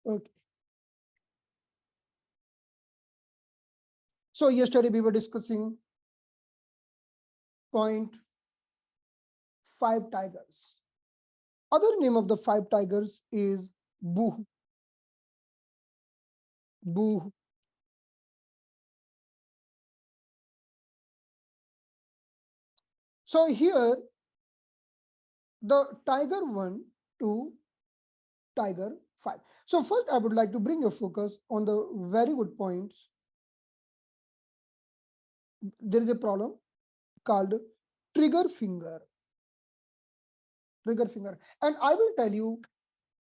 Okay. So yesterday we were discussing point 5 tigers. Other name of the 5 tigers is boo, boo. So here the tiger 1 to tiger 5. So first I would like to bring your focus on the very good points. There is a problem called trigger finger. Trigger finger. And I will tell you,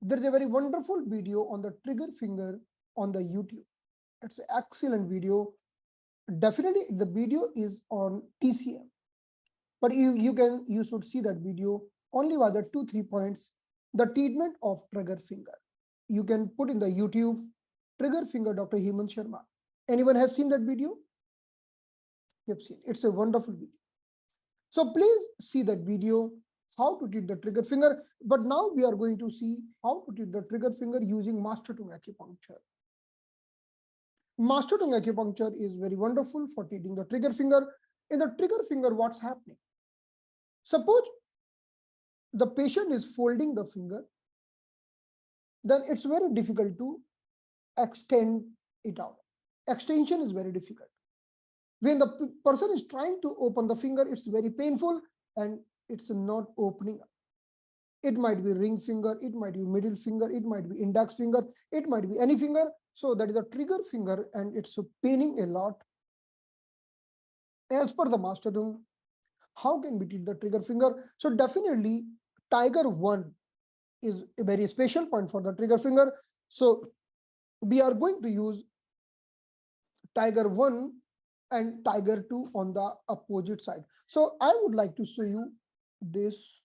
there is a very wonderful video on the trigger finger on the YouTube. It's an excellent video. Definitely the video is on TCM, but you should see that video only by the 2-3 points. The treatment of trigger finger. You can put in the YouTube trigger finger Dr. Hemant Sharma. Anyone has seen that video? You've seen. It's a wonderful video. So please see that video, how to treat the trigger finger. But now we are going to see how to treat the trigger finger using master tongue acupuncture. Master tongue acupuncture is very wonderful for treating the trigger finger. In the trigger finger, what's happening? Suppose the patient is folding the finger, then it's very difficult to extend it out. Extension is very difficult. When the person is trying to open the finger, it's very painful and it's not opening up. It might be ring finger, it might be middle finger, it might be index finger, it might be any finger. So that is a trigger finger and it's paining a lot. As per the master tongue, how can we treat the trigger finger? So definitely tiger 1 is a very special point for the trigger finger. So we are going to use tiger 1 and tiger 2 on the opposite side. So I would like to show you this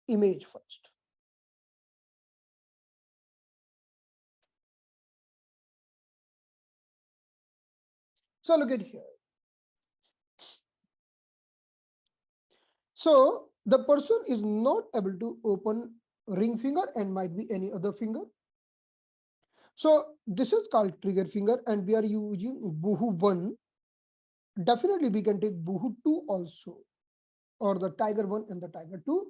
image first. So look at here. So the person is not able to open ring finger and might be any other finger. So this is called trigger finger and we are using boohoo 1. Definitely we can take boohoo 2 also, or the tiger 1 and the tiger 2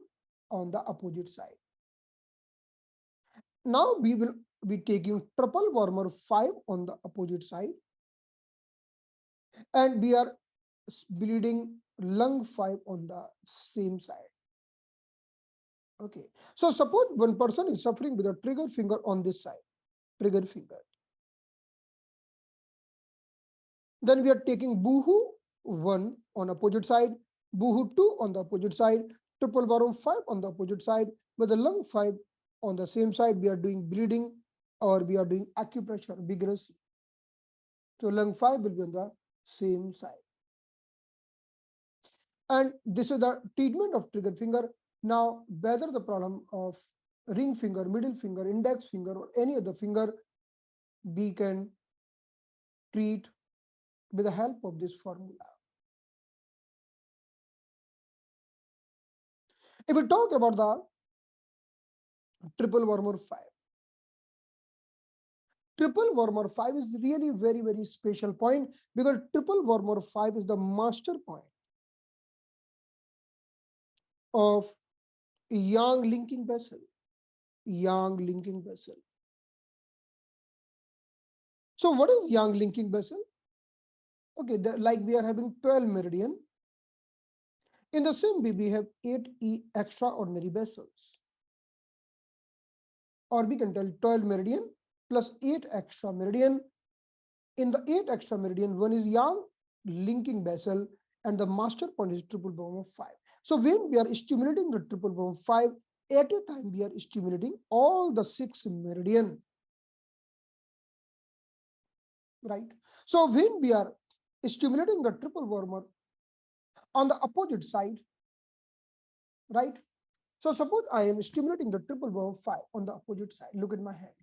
on the opposite side. Now we will be taking triple warmer 5 on the opposite side and we are bleeding lung 5 on the same side. Okay, so suppose one person is suffering with a trigger finger on this side, trigger finger. Then we are taking boohoo 1 on opposite side, boohoo 2 on the opposite side, triple warm 5 on the opposite side, with the lung 5 on the same side. We are doing bleeding or we are doing acupressure vigorously. So lung 5 will be on the same side. And this is the treatment of trigger finger. Now, whether the problem of ring finger, middle finger, index finger, or any other finger, we can treat with the help of this formula. If we talk about the triple warmer 5, triple warmer 5 is really very, very special point because triple warmer 5 is the master point of yang linking vessel. Yang linking vessel. So what is yang linking vessel? Okay, like we are having 12 meridian. In the same way, we have 8 extraordinary vessels. Or we can tell 12 meridian plus 8 extra meridian. In the 8 extra meridian, one is yang linking vessel and the master point is triple warmer 5. So when we are stimulating the triple warmer 5, at a time we are stimulating all the 6 meridian. Right? So when we are stimulating the triple warmer on the opposite side, right? So suppose I am stimulating the triple warmer 5 on the opposite side. Look at my hand.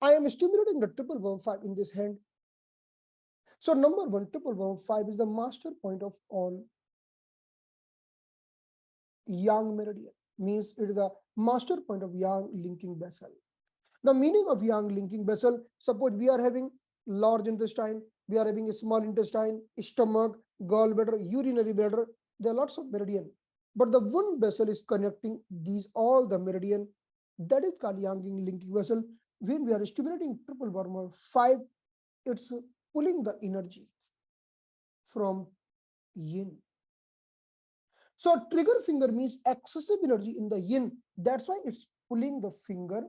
I am stimulating the triple warmer 5 in this hand. So number 1, triple warmer 5 is the master point of all yang meridian. means it is the master point of yang linking vessel. The meaning of yang linking vessel, suppose we are having large intestine, we are having a small intestine, stomach, gallbladder, urinary bladder, there are lots of meridian. But the one vessel is connecting these all the meridian, that is called yang linking vessel. When we are stimulating triple warmer 5, it's pulling the energy from yin. So trigger finger means excessive energy in the yin. That's why it's pulling the finger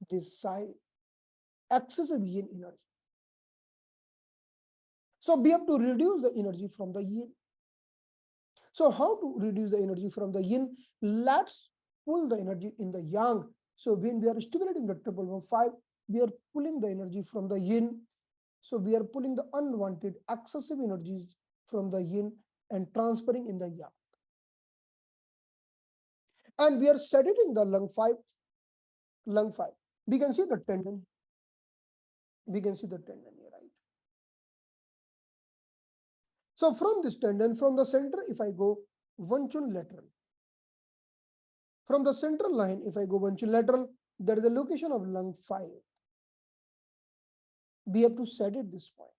this side, excessive yin energy. So we have to reduce the energy from the yin. So how to reduce the energy from the yin? Let's pull the energy in the yang. So when we are stimulating the triple one 5, we are pulling the energy from the yin. So we are pulling the unwanted excessive energies from the yin and transferring in the yang. And we are sedating the lung 5. We can see the tendon. We can see the tendon here, right? So from this tendon, from the center, if I go ventral lateral, from the central line, if I go ventral lateral, that is the location of lung 5. We have to sedate this point.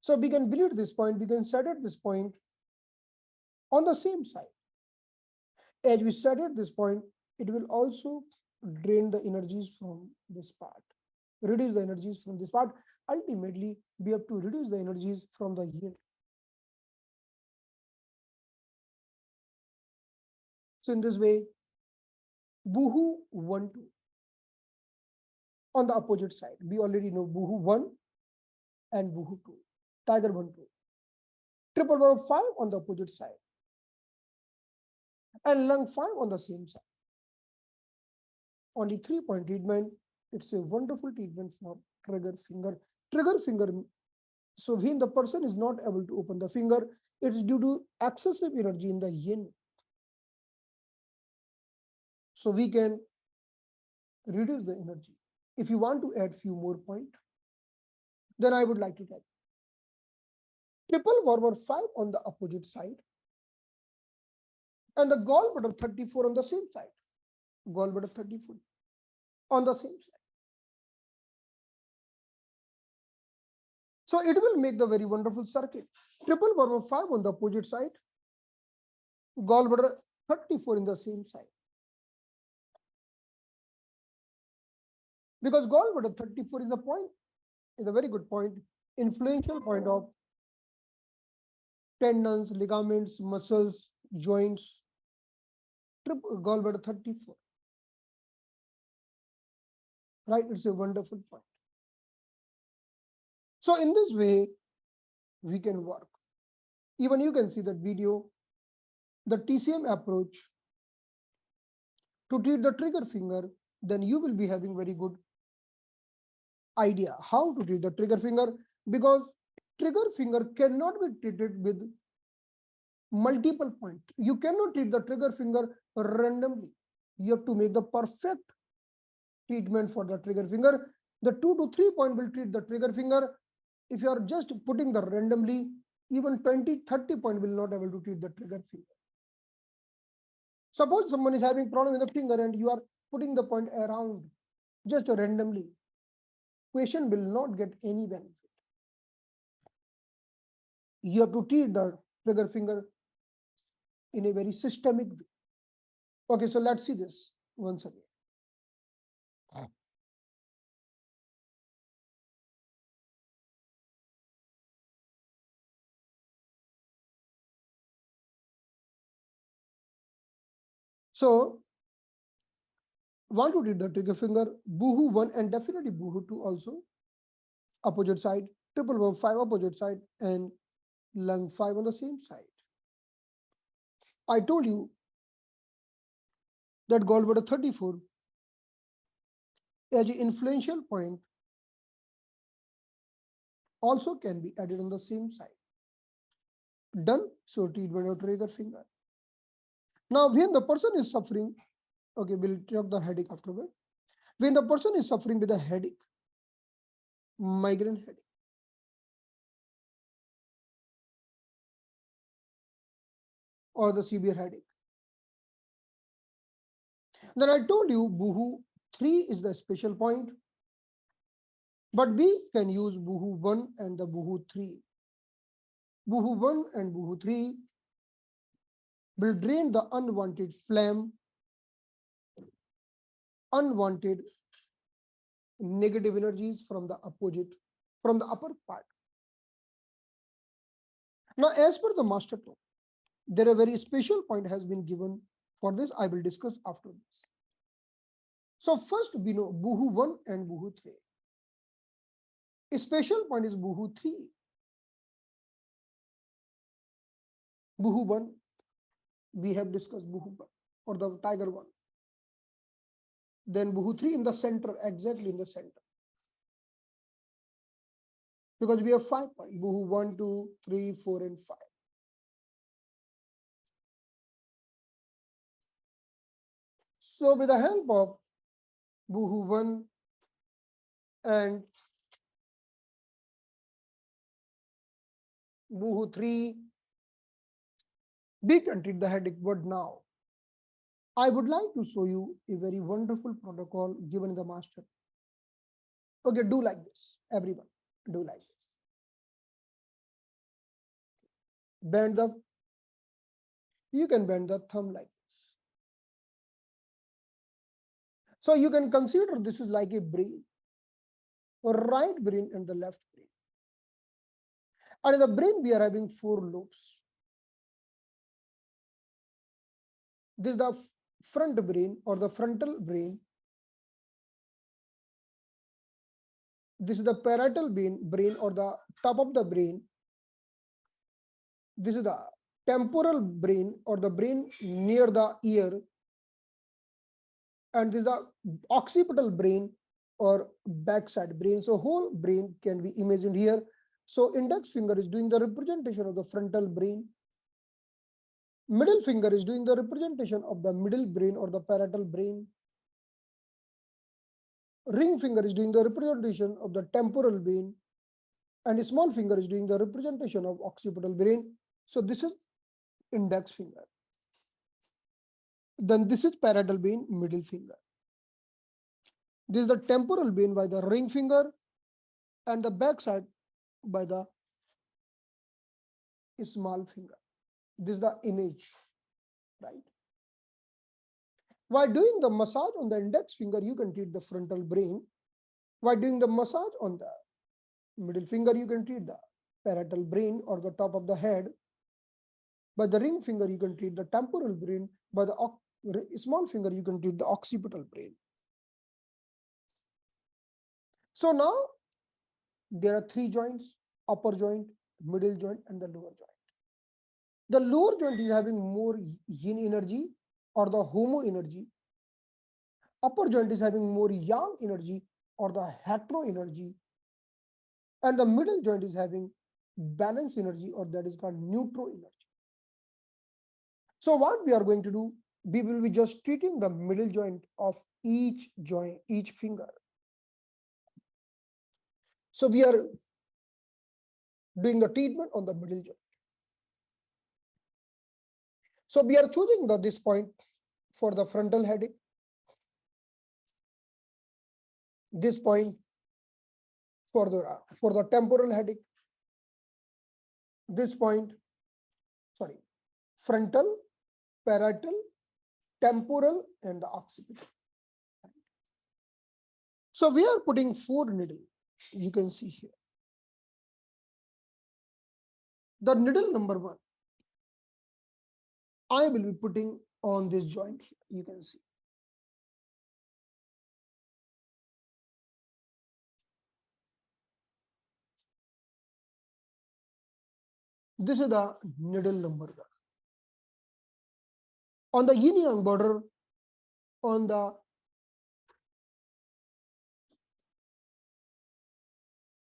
So we can bleed this point, we can sedate this point on the same side. As we sedate this point, it will also drain the energies from this part, reduce the energies from this part. Ultimately, we have to reduce the energies from the yin. So in this way, Buhu 1, 2. On the opposite side, we already know Buhu 1 and Buhu 2. Tiger 1, 2. Triple barrel 5 on the opposite side. And lung 5 on the same side. Only 3-point treatment. It's a wonderful treatment for trigger finger. Trigger finger, so when the person is not able to open the finger, it's due to excessive energy in the yin. So we can reduce the energy. If you want to add few more points, then I would like to tell. Triple warmer 5 on the opposite side. And the gallbladder 34 on the same side. Gallbladder 34 on the same side. So it will make the very wonderful circuit. Triple warmer 5 on the opposite side. Gallbladder 34 in the same side. Because gallbladder 34 is the point, is a very good point, influential point of tendons, ligaments, muscles, joints. Gallbladder 34. Right? It's a wonderful point. So in this way, we can work. Even you can see that video, the TCM approach to treat the trigger finger, then you will be having very good idea how to treat the trigger finger, because trigger finger cannot be treated with multiple points. You cannot treat the trigger finger randomly. You have to make the perfect treatment for the trigger finger. The 2 to 3 point will treat the trigger finger. If you are just putting the randomly, even 20, 30 point will not able to treat the trigger finger. Suppose someone is having problem with the finger and you are putting the point around just randomly. Patient will not get any benefit. You have to treat the trigger finger in a very systemic way. Okay, so let's see this once again. So, want to treat the trigger finger, Buhu 1 and definitely Buhu 2 also. Opposite side, triple 1, 5 opposite side, and lung 5 on the same side. I told you that gallbladder 34 as an influential point also can be added on the same side. Done. So treatment of trigger finger. Now, when the person is suffering, okay, we'll talk the headache afterward. When the person is suffering with a headache, migraine headache, or the severe headache. Then I told you Buhu 3 is the special point, but we can use Buhu 1 and the Buhu 3. Buhu 1 and Buhu 3 will drain the unwanted phlegm, unwanted negative energies from the upper part. Now, as per the master plan, there a very special point has been given for this. I will discuss after this. So first we know Buhu 1 and Buhu 3. A special point is Buhu 3. Buhu 1, we have discussed Buhu 1 or the tiger 1. Then Buhu 3 in the center, exactly in the center. Because we have 5 points, Buhu 1, 2, 3, 4, and 5. So with the help of Buhu 1 and Buhu 3, we can treat the headache. But now, I would like to show you a very wonderful protocol given in the master. Okay, do like this, everyone, do like this. You can bend the thumb like this. So you can consider this is like a brain, a right brain and the left brain. And in the brain, we are having 4 lobes. This is the front brain or the frontal brain. This is the parietal brain or the top of the brain. This is the temporal brain or the brain near the ear. And this is the occipital brain or backside brain. So whole brain can be imagined here. So index finger is doing the representation of the frontal brain. Middle finger is doing the representation of the middle brain or the parietal brain. Ring finger is doing the representation of the temporal brain. And small finger is doing the representation of occipital brain. So this is index finger. Then this is parietal brain, middle finger. This is the temporal brain by the ring finger and the backside by the small finger. This is the image, right? While doing the massage on the index finger, you can treat the frontal brain. While doing the massage on the middle finger, you can treat the parietal brain or the top of the head. By the ring finger, you can treat the temporal brain. By the small finger, you can treat the occipital brain. So now there are 3 joints: upper joint, middle joint, and the lower joint. The lower joint is having more yin energy or the homo energy. Upper joint is having more yang energy or the hetero energy. And the middle joint is having balance energy or that is called neutral energy. So what we are going to do, we will be just treating the middle joint of each joint, each finger. So we are doing the treatment on the middle joint. So we are choosing this point for the frontal headache, this point for the temporal headache, this point, frontal, parietal, temporal, and the occipital. So we are putting 4 needles. You can see here. The needle number 1, I will be putting on this joint here. You can see. This is the needle number 1. On the yin yang border, on the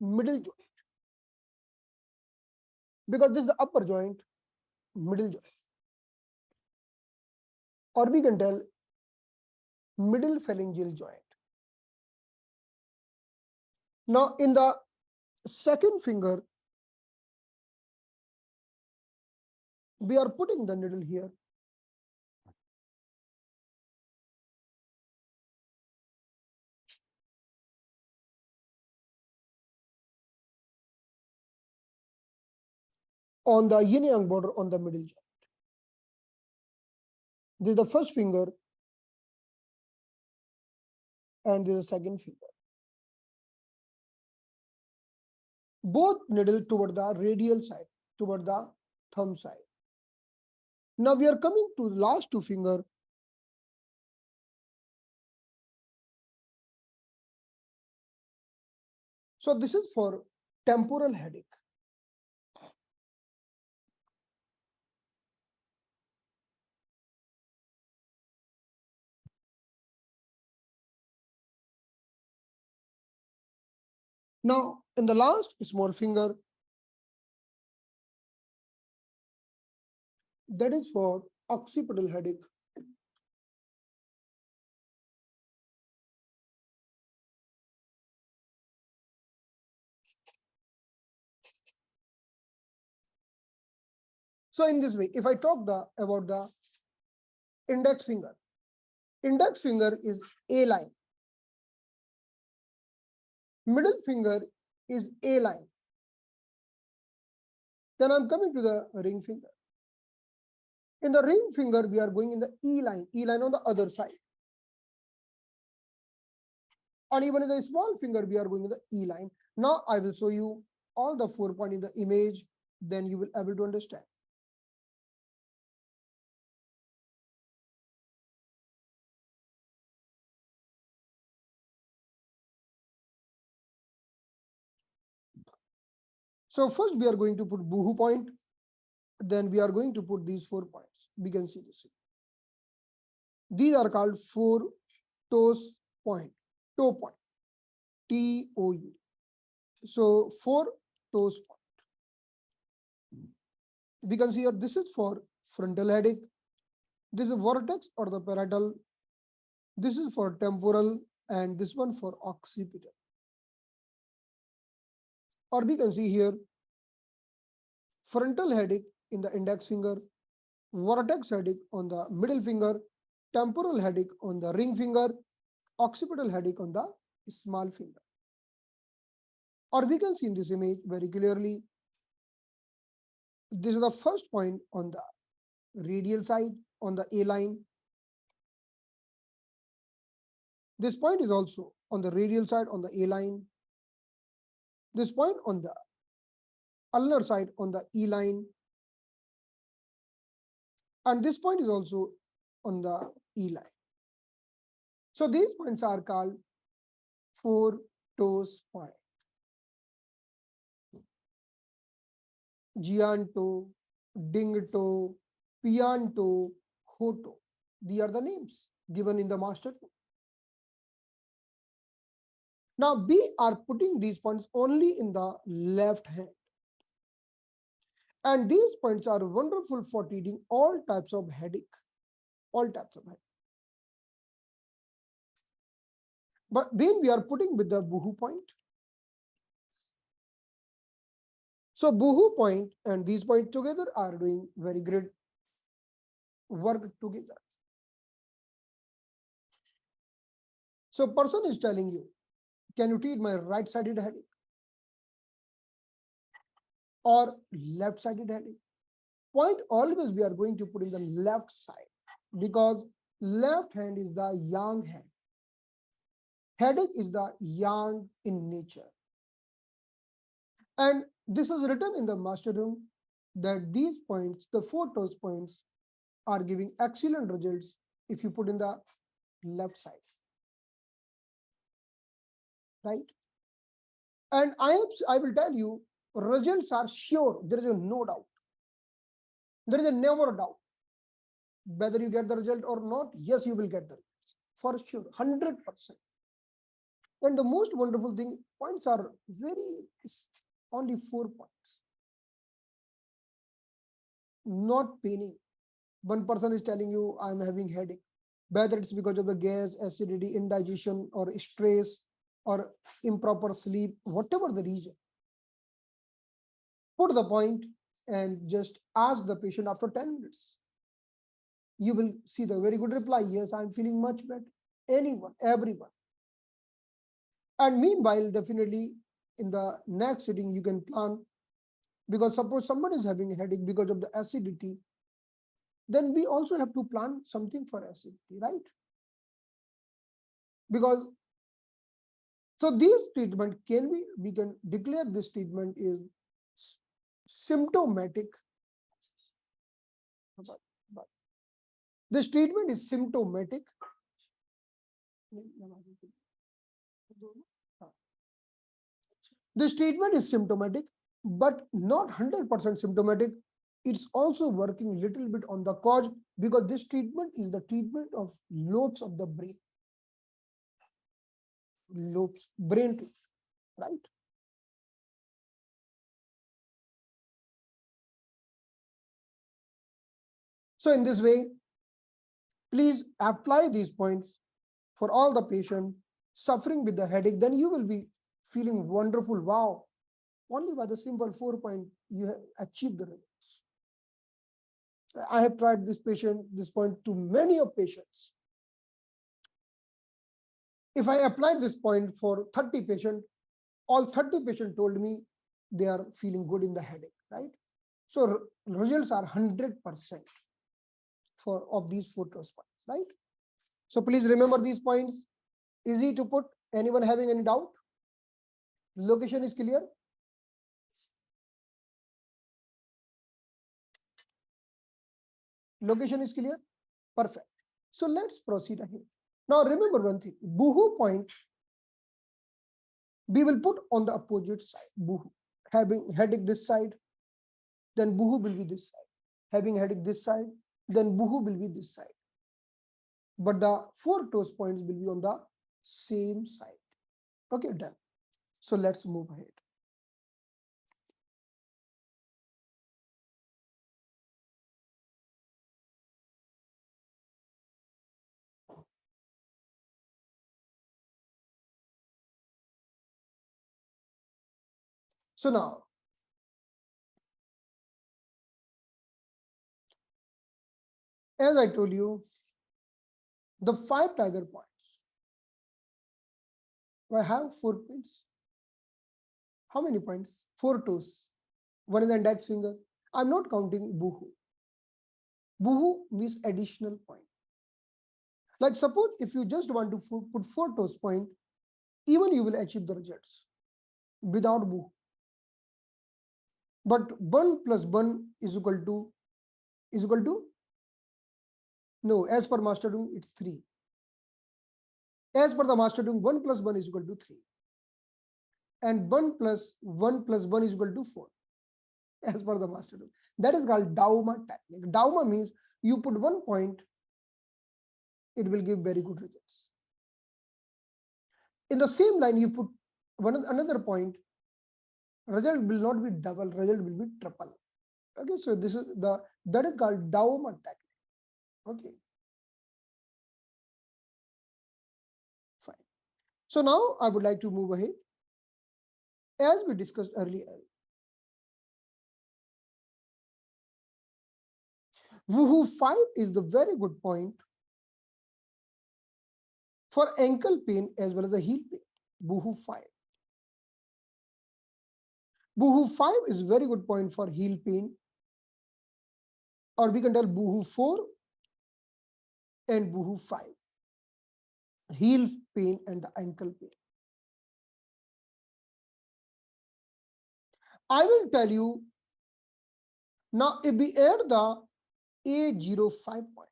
middle joint, because this is the upper joint, middle joint, or we can tell middle phalangeal joint. Now in the 2nd finger, We are putting the needle here. On the yin yang border on the middle joint. This is the first finger and this is the second finger. Both needle toward the radial side, toward the thumb side. Now we are coming to the last two finger. So this is for temporal headache. Now in the last small finger, that is for occipital headache. So in this way, if I talk about the index finger is A line. Middle finger is A line. Then I'm coming to the ring finger. In the ring finger, we are going in the E line on the other side. And even in the small finger, we are going in the E line. Now I will show you all the 4 points in the image, then you will be able to understand. So first we are going to put boohoo point, then we are going to put these 4 points. We can see this. These are called 4 toes point, toe point, TOU. So 4 toes point. We can see here this is for frontal headache. This is vortex or the parietal. This is for temporal and this one for occipital. Or we can see here frontal headache in the index finger, vortex headache on the middle finger, temporal headache on the ring finger, occipital headache on the small finger. Or we can see in this image very clearly, this is the first point on the radial side on the A line. This point is also on the radial side on the A line. This point on the ulnar side on the E line. And this point is also on the E line. So these points are called 4 toes point. Jian toe, ding toe, pian toe, ho toe. These are the names given in the master toe. Now we are putting these points only in the left hand. And these points are wonderful for treating all types of headache. All types of headache. But when we are putting with the boohoo point, so boohoo point and these points together are doing very great work together. So person is telling you, can you treat my right-sided headache or left-sided headache? Point always we are going to put in the left side because left hand is the yang hand. Headache is the yang in nature. And this is written in the master room that these points, the 4 toes points, are giving excellent results if you put in the left side. Right? And I will tell you, results are sure. There is no doubt. There is never a doubt. Whether you get the result or not, yes, you will get the results. For sure, 100%. And the most wonderful thing, points are only 4 points. Not paining. One person is telling you, I'm having headache. Whether it's because of the gas, acidity, indigestion, or stress, or improper sleep, whatever the reason. Put the point and just ask the patient after 10 minutes. You will see the very good reply. Yes, I'm feeling much better. Anyone, everyone. And meanwhile, definitely in the next sitting, you can plan, because suppose someone is having a headache because of the acidity, then we also have to plan something for acidity, right? Because so this treatment we can declare this treatment is symptomatic. This treatment is symptomatic. This treatment is symptomatic, but not 100% symptomatic. It's also working little bit on the cause, because this treatment is the treatment of lobes of the brain. Lobes, brain tissue, right? So in this way, please apply these points for all the patients suffering with the headache. Then you will be feeling wonderful. Wow, only by the simple 4 point you have achieved the results. I have tried this point to many of patients. If I applied this point for 30 patients, all 30 patients told me they are feeling good in the headache, right? So results are 100% for of these 4 points, right? So please remember these points. Easy to put. Anyone having any doubt? Location is clear? Location is clear? Perfect. So let's proceed ahead. Now remember one thing, Boohoo point we will put on the opposite side. Boohoo, having headache this side, then Boohoo will be this side. Having headache this side, then Boohoo will be this side. But the 4 toes points will be on the same side. Okay, done. So let's move ahead. So now, as I told you, the 5 tiger points. I have 4 points. How many points? 4 toes. One is the index finger. I'm not counting Boohoo. Boohoo means additional point. Like suppose if you just want to put 4 toes point, even you will achieve the results without Boohoo. But 1 plus 1 is equal to no, as per Master Dung, it's 3. As per the Master Dung, 1 plus 1 is equal to 3. And 1 plus 1 plus 1 is equal to 4. As per the Master Dung. That is called Dauma technique. Dauma means you put 1 point, it will give very good results. In the same line, you put another point, result will not be double, result will be triple. Okay, so this is that is called Dauma technique. Okay. Fine. So now I would like to move ahead. As we discussed earlier, Woohoo 5 is the very good point for ankle pain as well as the heel pain. Woohoo 5. Woohoo 5 is very good point for heel pain, or we can tell Woohoo 4 and Woohoo 5. Heel pain and the ankle pain. I will tell you now if we add the A05 point.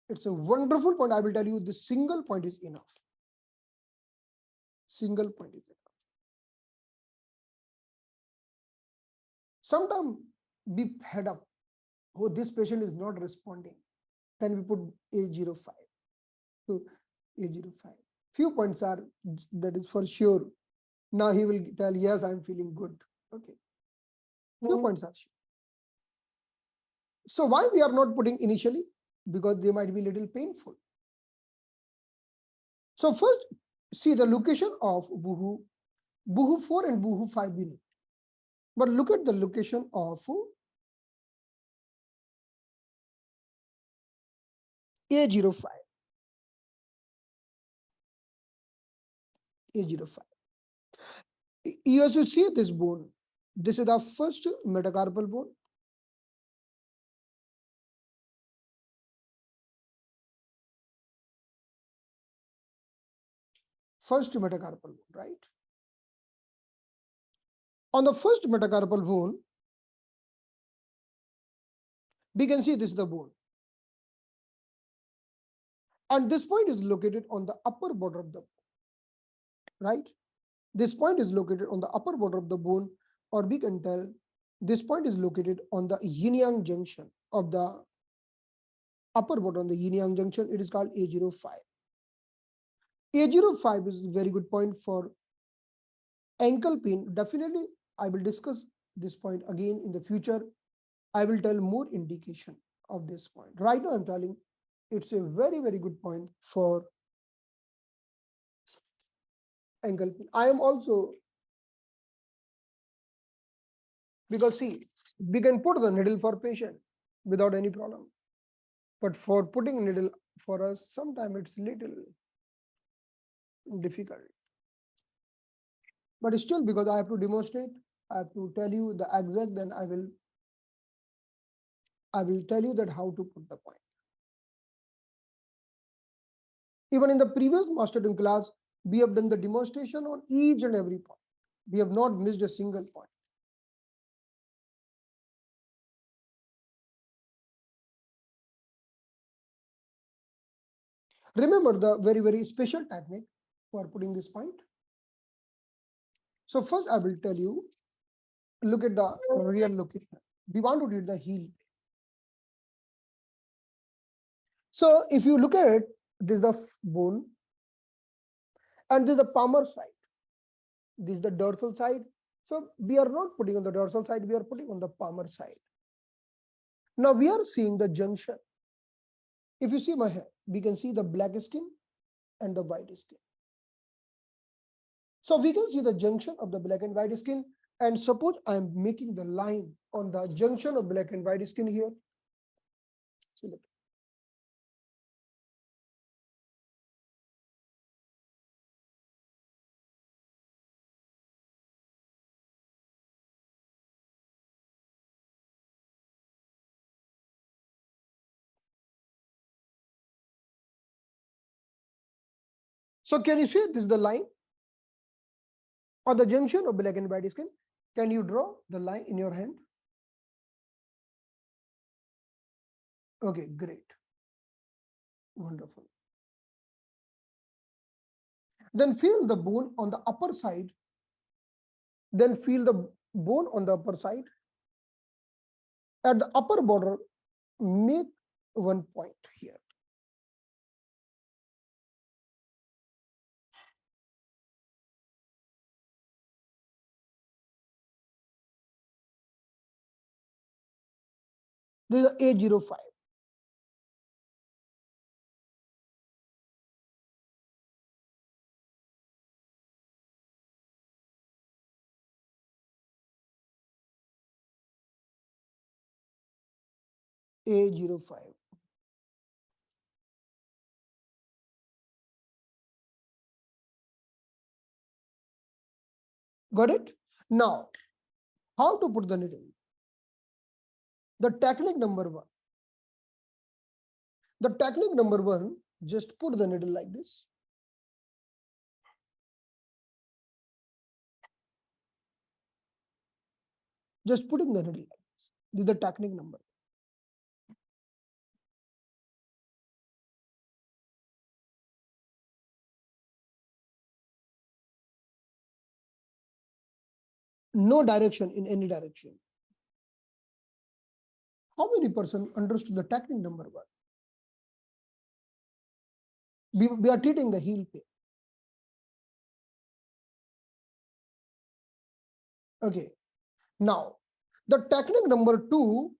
It's a wonderful point. I will tell you this single point is enough. Single point is enough. Sometimes we head up. Oh, this patient is not responding. Then we put A05. So A05. Few points are, that is for sure. Now he will tell, yes, I'm feeling good. Okay. Few points are sure. So why we are not putting initially? Because they might be little painful. So first, see the location of Woohoo. Boohoo 4 and Boohoo 5 we need. But look at the location of A05. A05. You also see this bone. This is the first metacarpal bone. First metacarpal bone, right? On the first metacarpal bone, we can see this is the bone. And this point is located on the upper border of the bone, right? This point is located on the upper border of the bone, or we can tell this point is located on the yin-yang junction of the upper border on the yin-yang junction. It is called A05. A05 is a very good point for ankle pain. Definitely, I will discuss this point again in the future. I will tell more indication of this point. Right now, I'm telling it's a very, very good point for ankle pain. I am also, because see, we can put the needle for patient without any problem. But for putting needle for us, sometimes it's little difficult. But still, because I have to demonstrate, I have to tell you the exact, then I will tell you that how to put the point. Even in the previous master class, we have done the demonstration on each and every point. We have not missed a single point. Remember the very, very special technique for putting this point. So first I will tell you, look at the real location. We want to read the heel. So if you look at this is the bone and this is the palmar side. This is the dorsal side. So we are not putting on the dorsal side, we are putting on the palmar side. Now we are seeing the junction. If you see my hair, we can see the black skin and the white skin. So we can see the junction of the black and white skin. And suppose I am making the line on the junction of black and white skin here. Select. So can you see this is the line on the junction of black and white skin? Can you draw the line in your hand? Okay, great. Wonderful. Then feel the bone on the upper side. Then feel the bone on the upper side. At the upper border, make one point here. This is A05. A05. Got it? Now, how to put the needle? The technique number one. The technique number one, just put the needle like this. Just putting the needle like this. This is the technique number. No direction in any direction. How many person understood the technique number one? We are treating the heel pain. Okay. Now, the technique number two,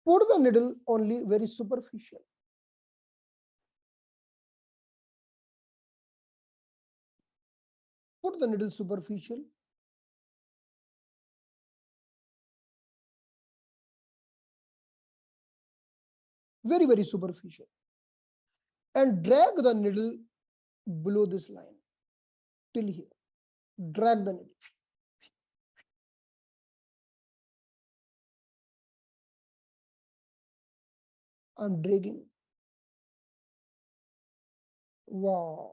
put the needle only very superficial. Put the needle superficial. Very, very superficial. And drag the needle below this line till here. Drag the needle. I'm dragging. Wow.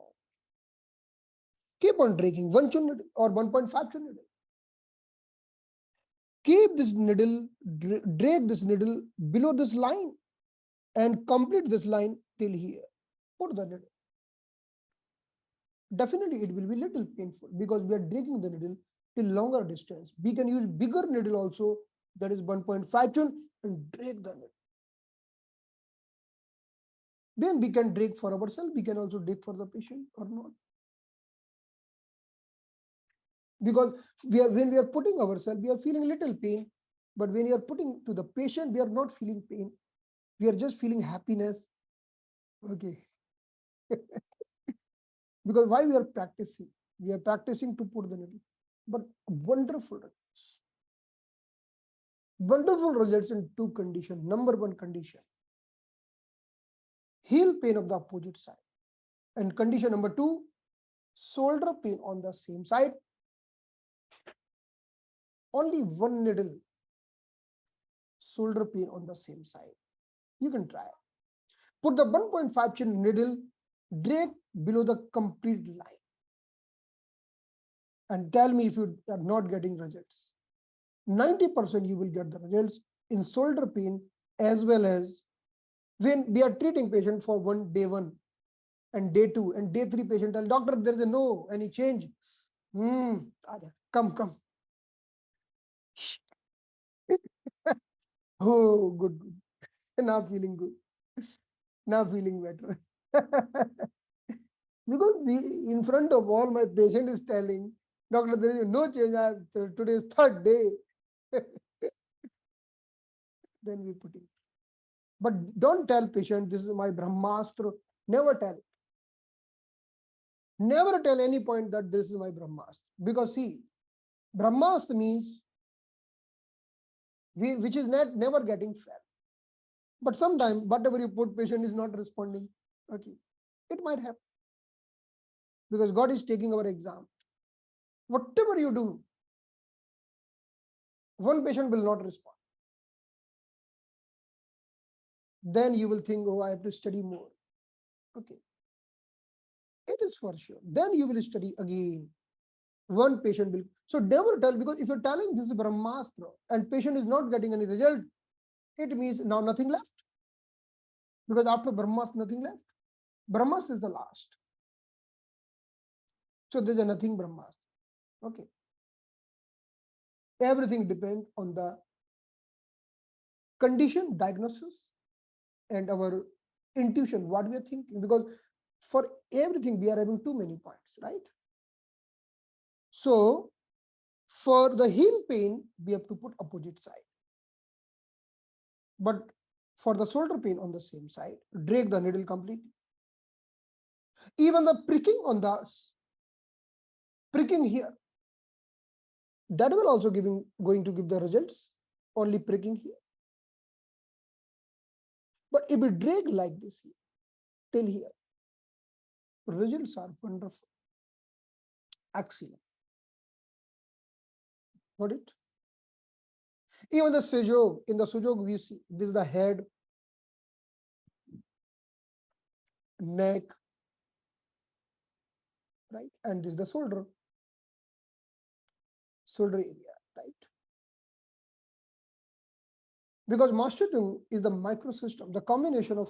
Keep on dragging 1 chun needle or 1.5 chun needle. Keep this needle, drag this needle below this line and complete this line till here. Put the needle. Definitely it will be little painful because we are dragging the needle till longer distance. We can use bigger needle also, that is 1.5 chun, and drag the needle. Then we can drag for ourselves, we can also drag for the patient or not. Because when we are putting ourselves, we are feeling little pain, but when you are putting to the patient, we are not feeling pain. We are just feeling happiness. Okay. Because why we are practicing? We are practicing to put the needle. But wonderful results. Wonderful results in 2 conditions. Number 1 condition, heel pain of the opposite side. And condition number 2, shoulder pain on the same side. Only 1 needle, shoulder pain on the same side. You can try. Put the 1.5 chin needle, drag below the complete line. And tell me if you are not getting results. 90% you will get the results in shoulder pain, as well as when we are treating patient for day 1 and day 2 and day 3, patient tell doctor there is no any change. Come. Oh, good. Now feeling good. Now feeling better. Because in front of all my patient is telling, doctor, there is no change. Today is 3rd day. Then we put it. But don't tell patient, this is my Brahmastra. Never tell. Never tell any point that this is my Brahmastra. Because see, Brahmastra means which is never getting fed. But sometimes whatever you put, patient is not responding. Okay. It might happen. Because God is taking our exam. Whatever you do, one patient will not respond. Then you will think, oh, I have to study more. Okay. It is for sure. Then you will study again. One patient will. So never tell, because if you're telling this is Brahmastra and patient is not getting any result, it means now nothing left. Because after Brahmastra, nothing left. Brahmastra is the last. So there's nothing Brahmastra. Okay. Everything depends on the condition, diagnosis, and our intuition, what we are thinking. Because for everything, we are having too many points, right? So for the heel pain, we have to put opposite side. But for the shoulder pain on the same side, drag the needle completely. Even the pricking on the pricking here, that will also going to give the results, only pricking here. But if we drag like this here, till here, results are wonderful. Excellent. Got it? Even the sujog, in the sujog we see this is the head, neck, right? And this is the shoulder area, right? Because Master is the microsystem, the combination of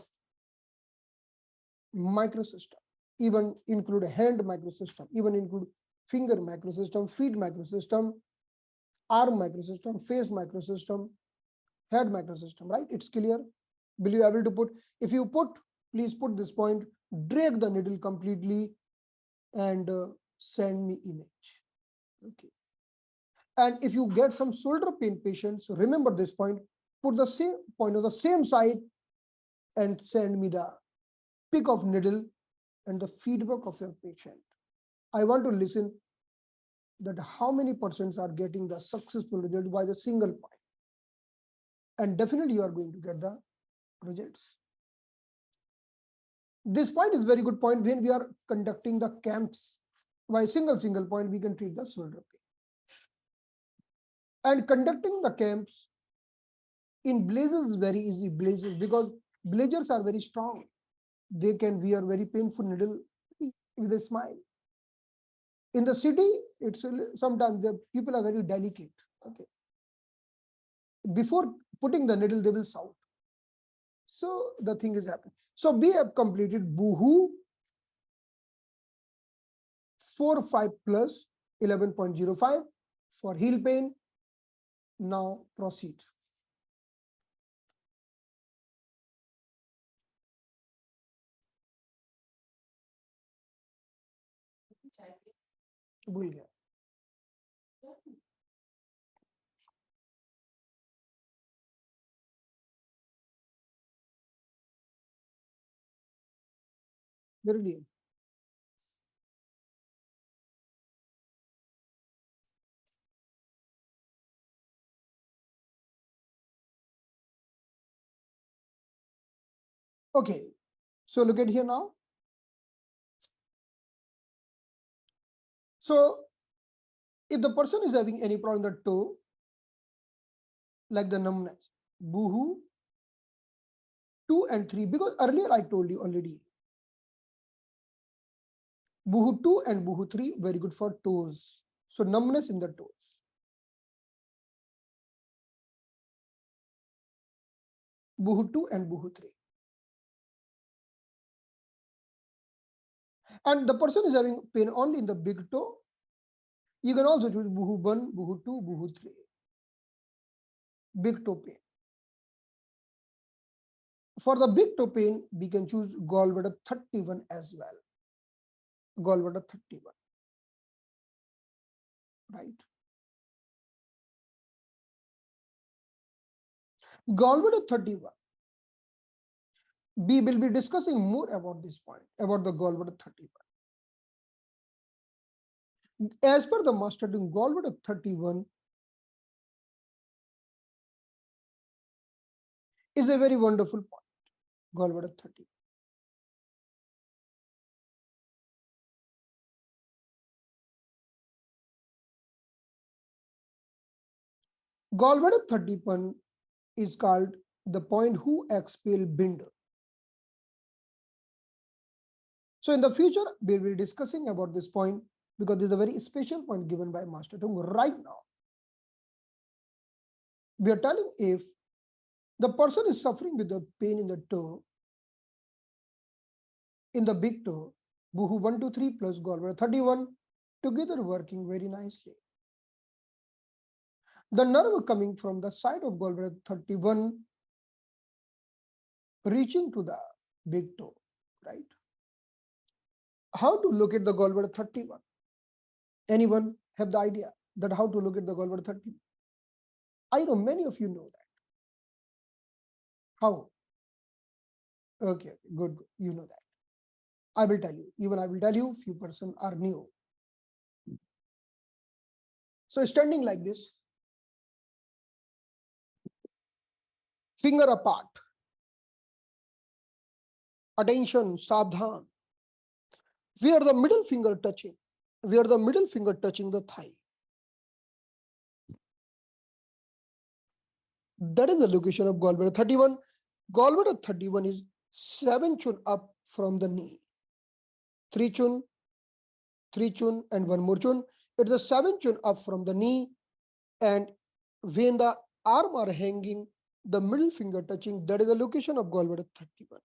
microsystem, even include hand microsystem, even include finger microsystem, feet microsystem, arm microsystem, face microsystem, head microsystem, right? It's clear. Will you able to put? If you put, please put this point, drag the needle completely and send me image. Okay. And if you get some shoulder pain patients, remember this point, put the same point on the same side and send me the pick of needle and the feedback of your patient. I want to listen that how many persons are getting the successful result by the single point. And definitely you are going to get the results. This point is very good point when we are conducting the camps. By single point, we can treat the shoulder pain. And conducting the camps in blazers is very easy, blazers, because blazers are very strong. They can wear very painful needle with a smile. In the city, it's sometimes the people are very delicate. Okay. Before putting the needle, they will shout. So the thing is happening. So we have completed Boohoo 4-5 plus 11.05 for heel pain. Now proceed. भूल गया मेरे लिए Okay, so look at here now. So if the person is having any problem in the toe, like the numbness, Boohoo 2 and 3, because earlier I told you already, Boohoo 2 and Boohoo 3 very good for toes. So numbness in the toes. Boohoo 2 and Boohoo 3. And the person is having pain only in the big toe. You can also choose Boohoo 1, Boohoo 2, Boohoo 3. Big toe pain. For the big toe pain, we can choose gallbladder 31 as well. Gallbladder 31. Right? Gallbladder 31. We will be discussing more about this point, about the gallbladder 31. As per the master doing, gallbladder 31 is a very wonderful point. Gallbladder 30. Gallbladder 31 is called the point who expel binder. So in the future, we will be discussing about this point because this is a very special point given by Master Tung right now. We are telling if the person is suffering with the pain in the toe, in the big toe, Boohoo 1, 2, 3 plus gallbladder 31 together working very nicely. The nerve coming from the side of gallbladder 31 reaching to the big toe, right? How to locate the gallbladder 31? Anyone have the idea that how to locate the gallbladder 31? I know many of you know that. How? Okay, good. You know that. I will tell you. Even I will tell you, few person are new. So standing like this, finger apart. Attention, sabdhan. Where the middle finger touching, where the middle finger touching the thigh. That is the location of gallbladder 31. Gallbladder 31 is 7 chun up from the knee. 3 chun, 3 chun, and 1 more chun. It is a 7 chun up from the knee, and when the arm are hanging, the middle finger touching, that is the location of gallbladder 31.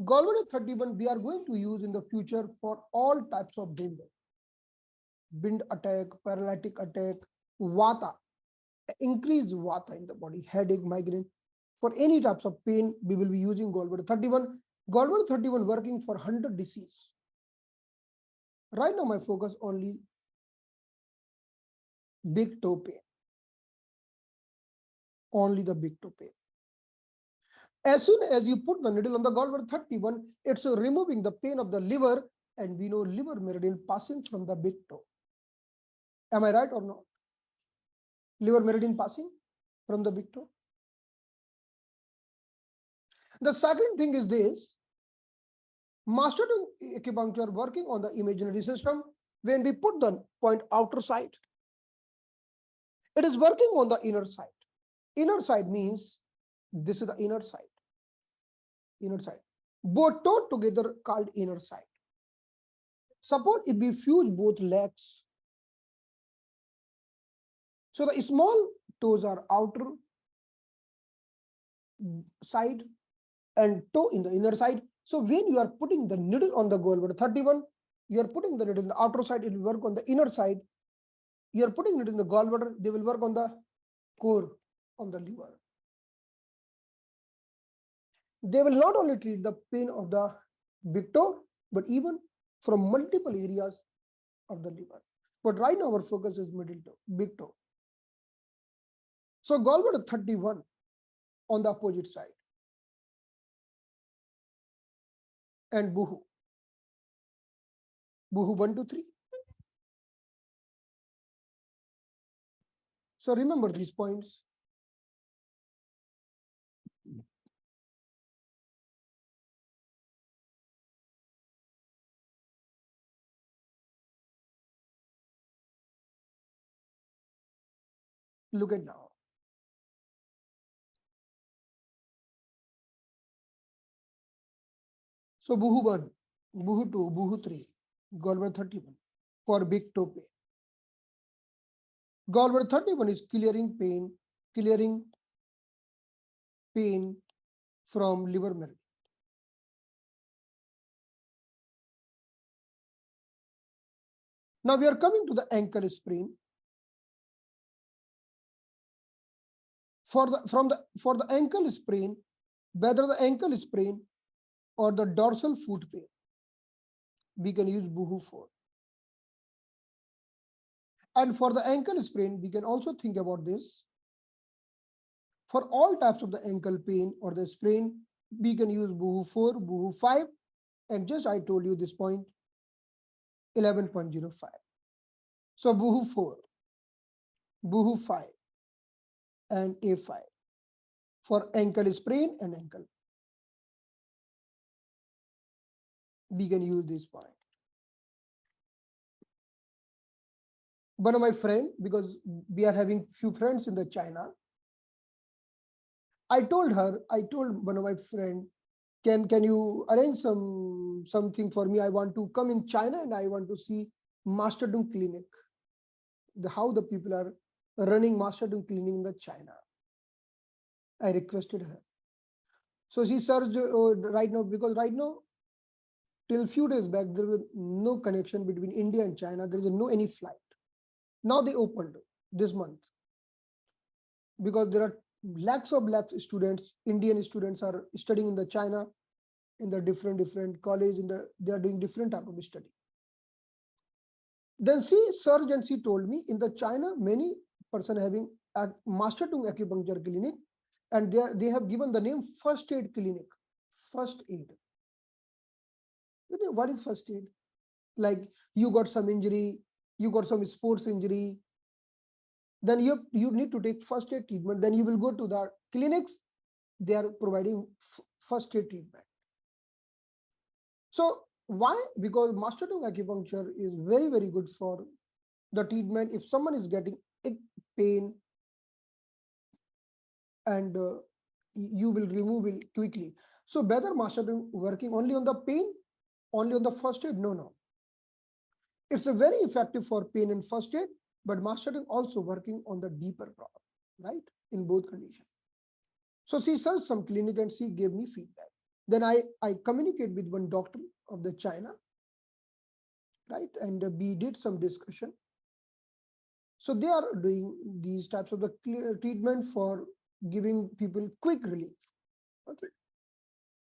Gallbladder 31 we are going to use in the future for all types of wind attack, paralytic attack, vata, increase vata in the body, headache, migraine. For any types of pain, we will be using gallbladder 31. Gallbladder 31 working for 100 disease. Right now, my focus only big toe pain. Only the big toe pain. As soon as you put the needle on the gallbladder 31, it's removing the pain of the liver, and we know liver meridian passing from the big toe. Am I right or not? Liver meridian passing from the big toe. The second thing is this: master acupuncture working on the imaginary system. When we put the point outer side, it is working on the inner side. Inner side means this is the inner side. Inner side. Both toe together called inner side. Suppose if we fuse both legs, so the small toes are outer side and toe in the inner side. So when you are putting the needle on the gallbladder 31, you are putting the needle in the outer side, it will work on the inner side. You are putting it in the gallbladder, they will work on the core, on the liver. They will not only treat the pain of the big toe, but even from multiple areas of the liver. But right now our focus is middle toe, big toe. So gallbladder 31 on the opposite side, and buhu 1 to 3. So remember these points. Look at now. So buhu 1, buhu 2, buhu 3, gallbladder 31 for big toe pain. Gallbladder 31 is clearing pain from liver meridian. Now we are coming to the ankle sprain. For the ankle sprain, whether the ankle sprain or the dorsal foot pain, we can use buhu 4. And for the ankle sprain, we can also think about this. For all types of the ankle pain or the sprain, we can use buhu 4, buhu 5, and just I told you this point, 11.05. So buhu 4, buhu 5, and A5 for ankle sprain and ankle. We can use this point. One of my friend, because we are having few friends in the China, I told one of my friend, can you arrange something for me? I want to come in China and I want to see Masterdom clinic. How the people are running Masterdom clinic in the China. I requested her. So she searched right now, because right now, till few days back, there was no connection between India and China. There is no any flight. Now they opened this month, because there are lakhs of students, Indian students are studying in the China, in the different college, they are doing different type of study. Then she searched and she told me in the China, many person having a Masterdom acupuncture clinic, and they have given the name first aid clinic. First aid. You know what is first aid? Like you got some injury, you got some sports injury, then you need to take first aid treatment. Then you will go to the clinics, they are providing first aid treatment. So why? Because Masterdom acupuncture is very, very good for the treatment. If someone is getting pain, and you will remove it quickly. So whether Masterdom working only on the pain, only on the first aid? No. It's a very effective for pain and first aid, but Masterdom also working on the deeper problem, right? In both conditions. So she searched some clinic and she gave me feedback. Then I communicate with one doctor of the China, right? And we did some discussion. So they are doing these types of the treatment for giving people quick relief. Okay.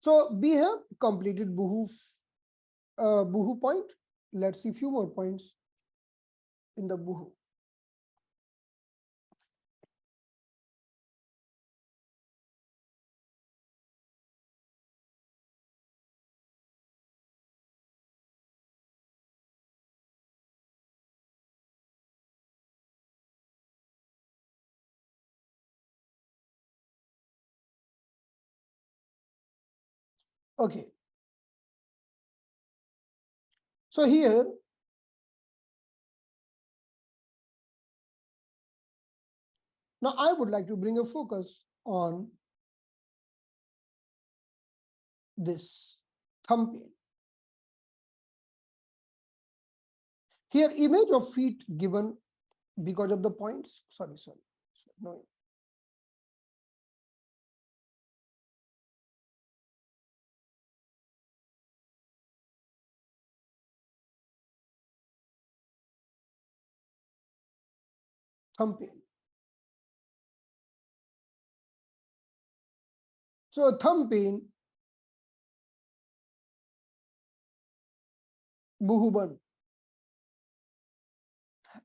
So we have completed buhu point. Let's see few more points in the buhu. Okay. So here, now I would like to bring a focus on this thumb pain. Here, image of feet given because of the points. Sorry. No. Thumb pain. So thumb pain, buhuban.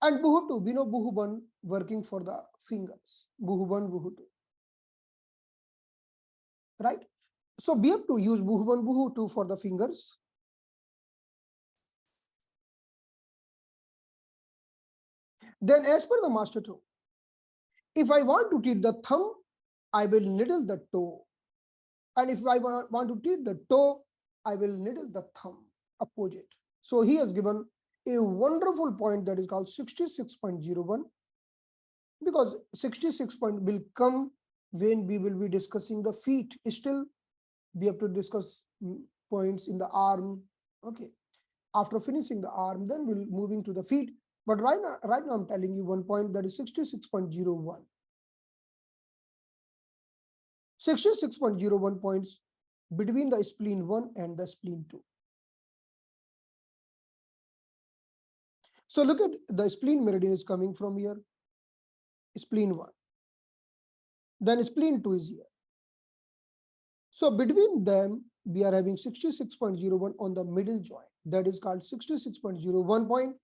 And buhutu, we know buhuban working for the fingers. Buhuban, buhutu. Right? So we have to use buhuban, buhutu for the fingers. Then as per the master toe, if I want to treat the thumb, I will needle the toe. And if I want to treat the toe, I will needle the thumb, opposite. So he has given a wonderful point that is called 66.01, because 66 point will come when we will be discussing the feet. Still, we have to discuss points in the arm. Okay. After finishing the arm, then we'll moving to the feet. But right now I'm telling you one point that is 66.01. 66.01 points between the spleen 1 and the spleen 2. So look at the spleen meridian is coming from here, spleen 1. Then spleen 2 is here. So between them, we are having 66.01 on the middle joint. That is called 66.01 point.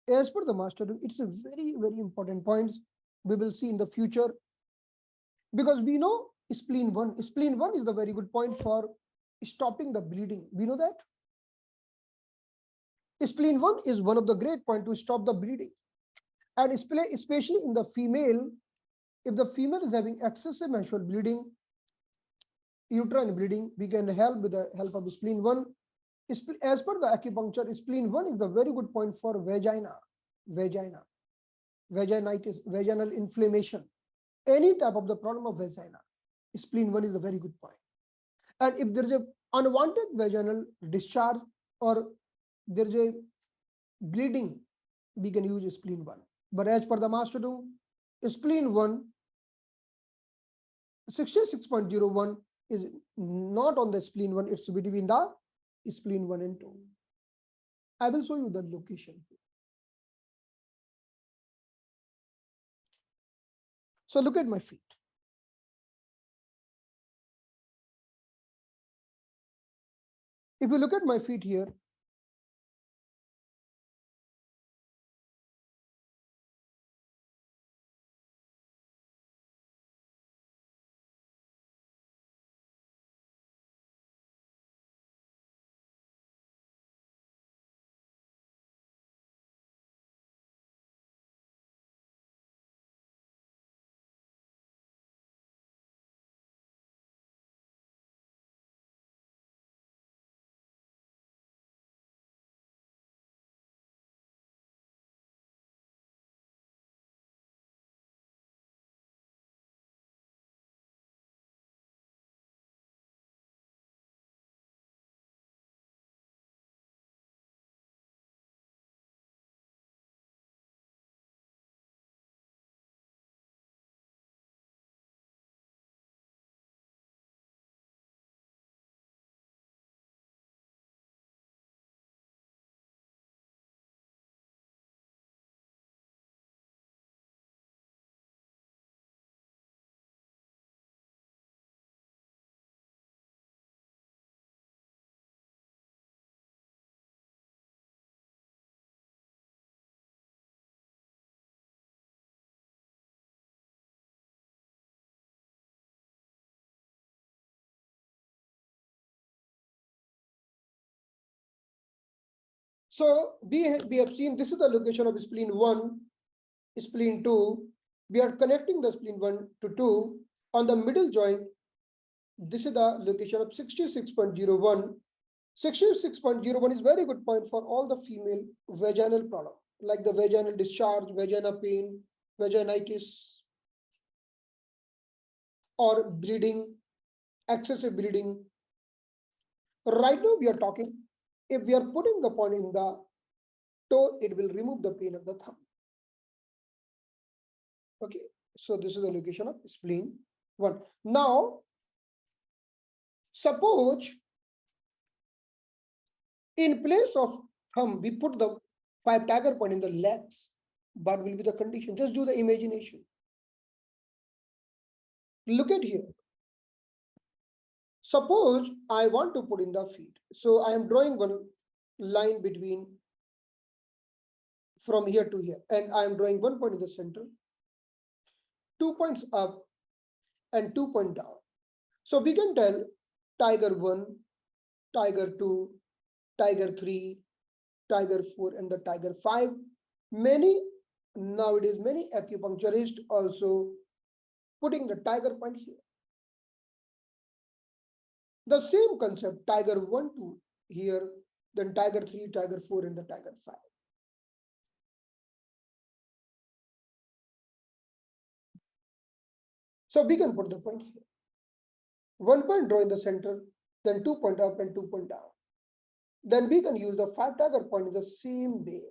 As per the master, it's a very, very important point. We will see in the future, because we know spleen 1. Spleen 1 is the very good point for stopping the bleeding. We know that. Spleen 1 is one of the great points to stop the bleeding. And especially in the female, if the female is having excessive menstrual bleeding, uterine bleeding, we can help with the help of spleen 1. As per the acupuncture, spleen 1 is the very good point for vaginitis, vaginal inflammation, any type of the problem of vagina. Spleen 1 is a very good point. And if there is a unwanted vaginal discharge or there is a bleeding, we can use spleen 1. But as per the master, spleen 1, 66.01 is not on the spleen 1, it's between the spleen 1 and 2. I will show you the location. So look at my feet. If you look at my feet here, so we have seen this is the location of spleen 1, spleen 2. We are connecting the spleen 1 to 2 on the middle joint. This is the location of 66.01. 66.01 is very good point for all the female vaginal problem, like the vaginal discharge, vagina pain, vaginitis, or bleeding, excessive bleeding. Right now we are talking, if we are putting the point in the toe, it will remove the pain of the thumb. Okay, so this is the location of spleen 1. Now, suppose in place of thumb, we put the 5 tiger point in the legs. What will be the condition? Just do the imagination. Look at here. Suppose I want to put in the feet. So I am drawing one line between from here to here, and I am drawing 1 point in the center, 2 points up and 2 points down. So we can tell tiger 1, tiger 2, tiger 3, tiger 4, and the tiger 5. Nowadays many acupuncturists also putting the tiger point here. The same concept, tiger 1 to here, then tiger 3, tiger 4, and the tiger 5. So we can put the point here. 1 point draw in the center, then 2 point up and 2 point down. Then we can use the 5 tiger point in the same way,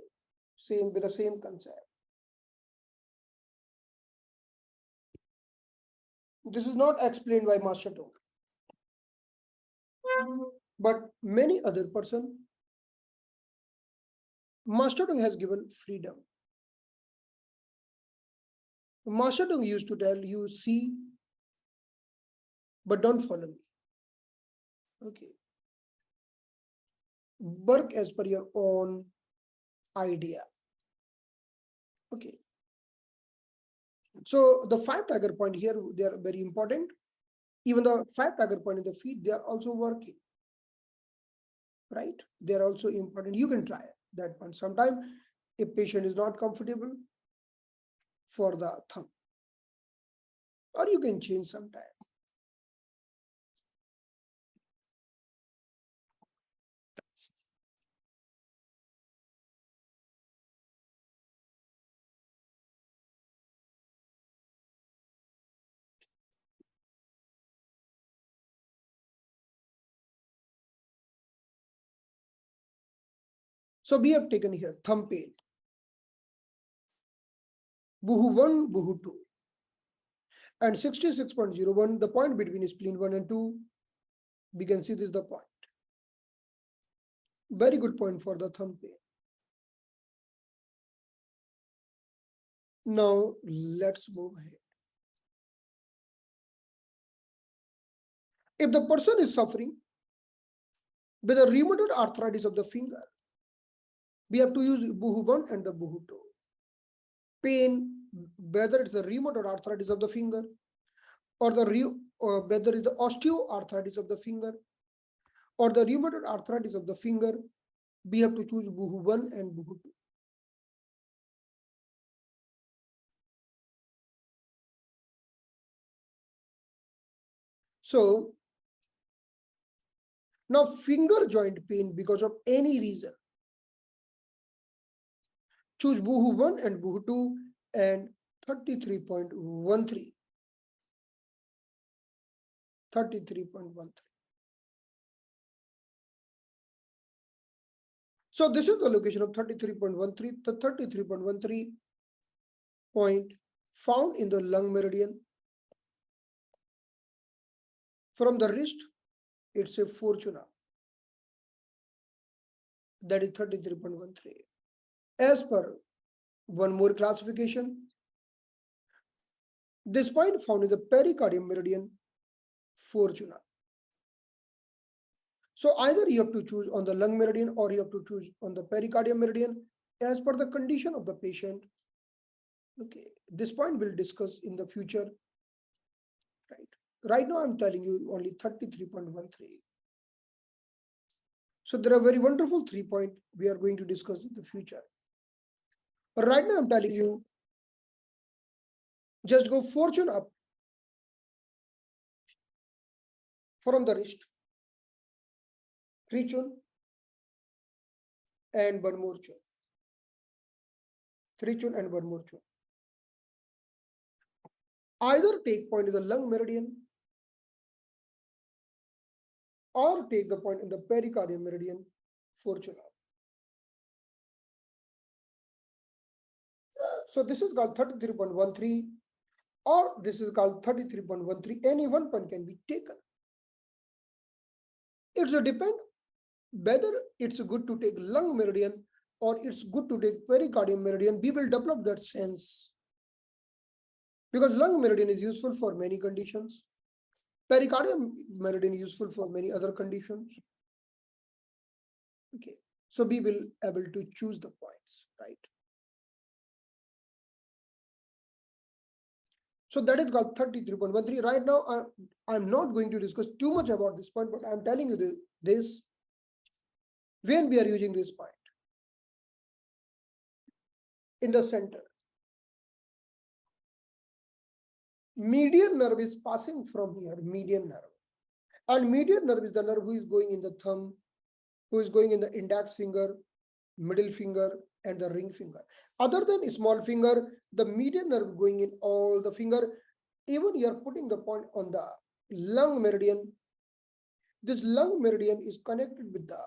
with the same concept. This is not explained by Master Tong, but many other person, Master Tong has given freedom. Master Tong used to tell you, see, but don't follow me. Okay. Work as per your own idea. Okay. So the 5 tiger point here, they are very important. Even the 5 tiger point in the feet, they are also working. Right? They are also important. You can try that one. Sometimes if patient is not comfortable for the thumb, or you can change sometime. So we have taken here thumb pain. Buhu 1, Buhu 2. And 66.01, the point between spleen 1 and 2, we can see this is the point. Very good point for the thumb pain. Now let's move ahead. If the person is suffering with a rheumatoid arthritis of the finger, we have to use Buhu 1 and the Buhu 2. Pain, whether it's the rheumatoid arthritis of the finger or whether it's the osteoarthritis of the finger or the rheumatoid arthritis of the finger, we have to choose Buhu 1 and Buhu 2. So now finger joint pain because of any reason, choose Buhu 1 and Buhu 2 and 33.13. 33.13. So this is the location of 33.13. The 33.13 point found in the lung meridian. From the wrist, it's a fortuna. That is 33.13. As per one more classification, this point found in the pericardium meridian, fortuna. So either you have to choose on the lung meridian or you have to choose on the pericardium meridian as per the condition of the patient. Okay, this point we'll discuss in the future. Right now I'm telling you only 33.13. So there are very wonderful 3 points we are going to discuss in the future. But right now I'm telling you, just go fortune up. from the wrist, three chun and one more chun, three chun and one more chun. Either take point in the lung meridian or take the point in the pericardium meridian, four chun. So this is called 33.13 or this is called 33.13. Any one point can be taken. It's a depend whether it's good to take lung meridian or it's good to take pericardium meridian. We will develop that sense because lung meridian is useful for many conditions. Pericardium meridian is useful for many other conditions. Okay, so we will able to choose the points, right? So that is called 33.13. Right now, I'm not going to discuss too much about this point, but I'm telling you this when we are using this point in the center. Median nerve is passing from here, median nerve. And median nerve is the nerve who is going in the thumb, who is going in the index finger, middle finger, and the ring finger. Other than small finger, the median nerve going in all the finger. Even you are putting the point on the lung meridian. This lung meridian is connected with the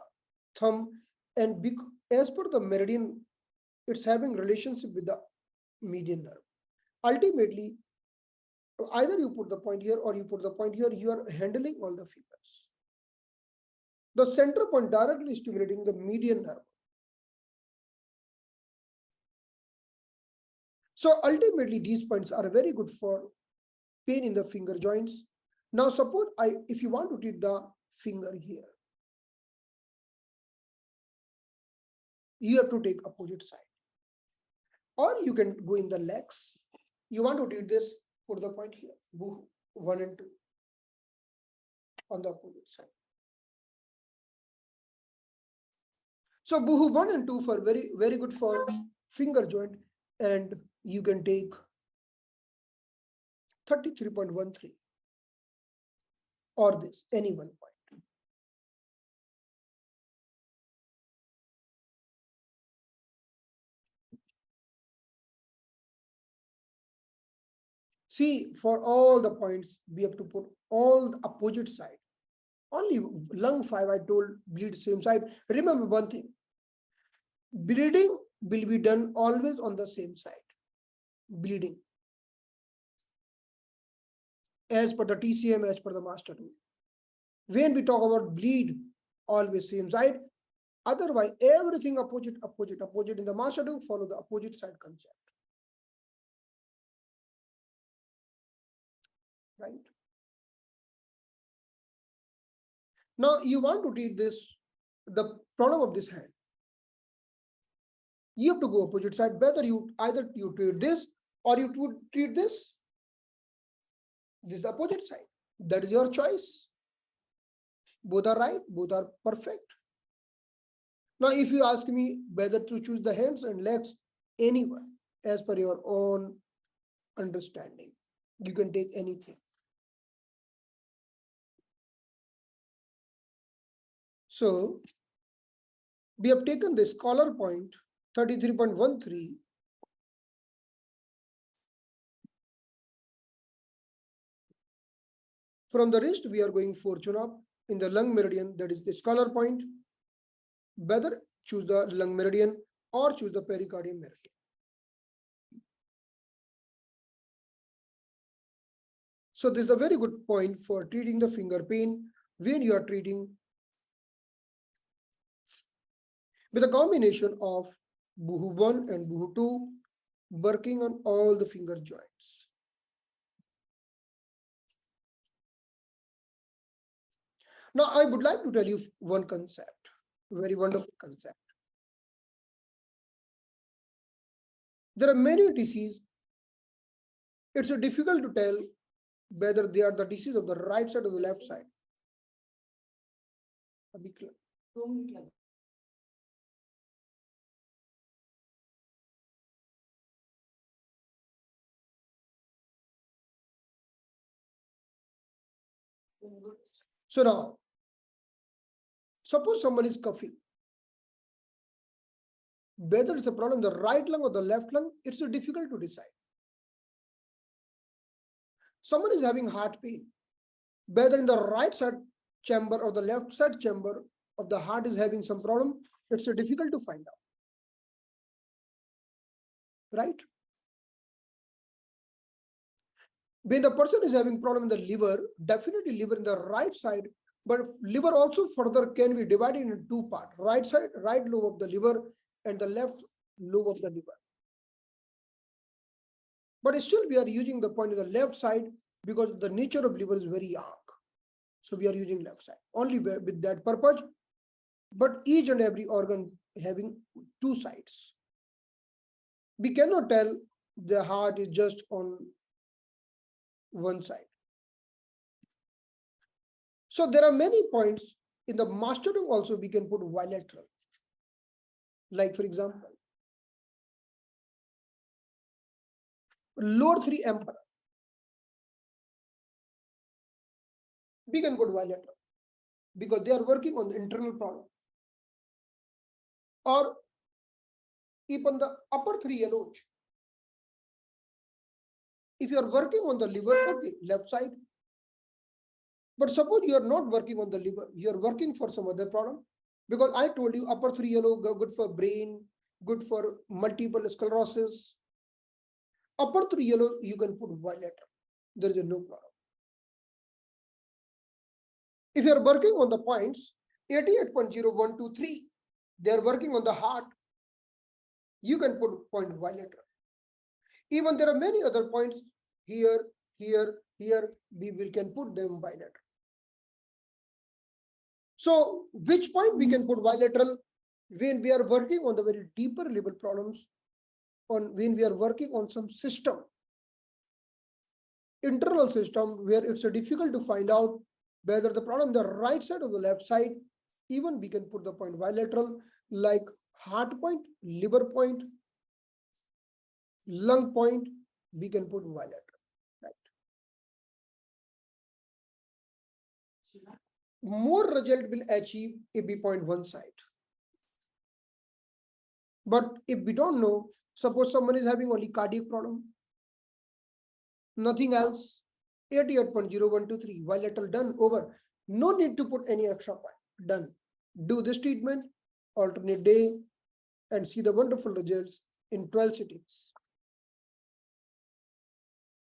thumb, and as per the meridian, it's having relationship with the median nerve. Ultimately, either you put the point here or you put the point here, you are handling all the fingers. The center point directly stimulating the median nerve. So ultimately, these points are very good for pain in the finger joints. Now, suppose if you want to treat the finger here, you have to take opposite side. Or you can go in the legs. You want to treat this, put the point here, 1 and 2 on the opposite side. So Buhu 1 and 2 for very, very good for finger joint, and you can take 33.13 or this, any one point. See, for all the points, we have to put all the opposite side. Only lung 5, I told, bleed same side. Remember one thing, bleeding will be done always on the same side. Bleeding. As per the TCM, as per the master rule. When we talk about bleed, always same side. Otherwise, everything opposite, opposite, opposite. In the master rule, follow the opposite side concept. Right? Now, you want to treat this, the problem of this hand. You have to go opposite side. Whether either you treat this or you would treat this. This is the opposite side. That is your choice. Both are right, both are perfect. Now, if you ask me whether to choose the hands and legs, anyone, as per your own understanding, you can take anything. So, we have taken this collar point, 33.13. From the wrist, we are going fortune up in the lung meridian, that is the collar point. Whether choose the lung meridian or choose the pericardium meridian. So this is a very good point for treating the finger pain when you are treating with a combination of Buhu 1 and Buhu 2, working on all the finger joints. Now, I would like to tell you one concept, very wonderful concept. There are many diseases. It's difficult to tell whether they are the disease of the right side or the left side. So now, suppose someone is coughing. Whether it's a problem in the right lung or the left lung, it's difficult to decide. Someone is having heart pain. Whether in the right side chamber or the left side chamber of the heart is having some problem, it's difficult to find out. Right? When the person is having problem in the liver, definitely liver in the right side, but liver also further can be divided into two parts: right side, right lobe of the liver, and the left lobe of the liver. But still we are using the point of the left side because the nature of liver is very young. So we are using left side only with that purpose. But each and every organ having two sides. We cannot tell the heart is just on one side. So there are many points in the mastodon also we can put bilateral. Like for example, lower three emperor. We can put bilateral because they are working on the internal problem. Or even the upper three yellows. If you are working on the liver, okay, left side. But suppose you are not working on the liver, you are working for some other problem. Because I told you upper three yellow good for brain, good for multiple sclerosis. Upper three yellow, you can put bilateral. There is no problem. If you are working on the points 88.0123, they are working on the heart, you can put point bilateral. Even there are many other points here, here, here, we can put them bilateral. So which point we can put bilateral? When we are working on the very deeper level problems, when we are working on some system, internal system, where it's difficult to find out whether the problem the right side or the left side, even we can put the point bilateral, like heart point, liver point, lung point, we can put bilateral. Right? More result will achieve if we point one side. But if we don't know, suppose someone is having only cardiac problem, nothing else, 88.0123, bilateral done, over. No need to put any extra point, done. Do this treatment, alternate day, and see the wonderful results in 12 sittings.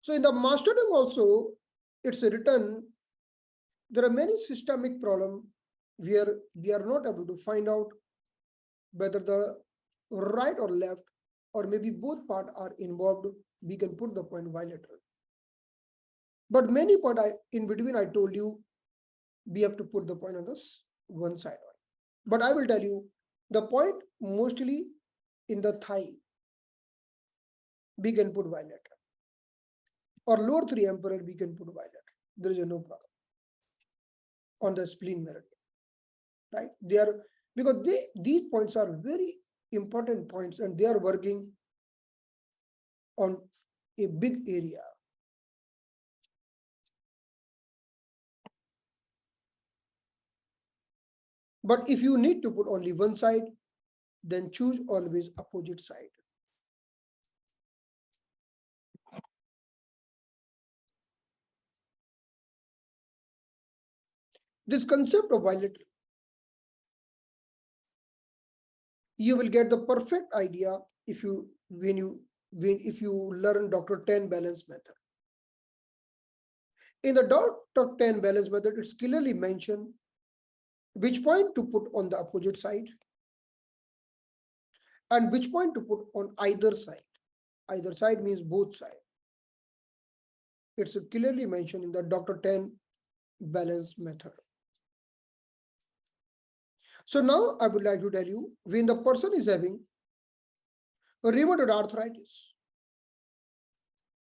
So in the mastodon also, it's written, there are many systemic problems where we are not able to find out whether the right or left, or maybe both parts are involved, we can put the point bilateral. But many point in between, I told you, we have to put the point on this one side. But I will tell you, the point mostly in the thigh, we can put bilateral. Or lower three emperor, we can put bilateral. There is no problem. On the spleen meridian, right? They are, because these points are very important points and they are working on a big area. But if you need to put only one side, then choose always opposite side. This concept of bilateral, you will get the perfect idea if you learn Dr. 10 balance method. In the Dr. 10 balance method, it's clearly mentioned which point to put on the opposite side and which point to put on either side. Either side means both sides. It's clearly mentioned in the Dr. 10 balance method. So now I would like to tell you, when the person is having rheumatoid arthritis,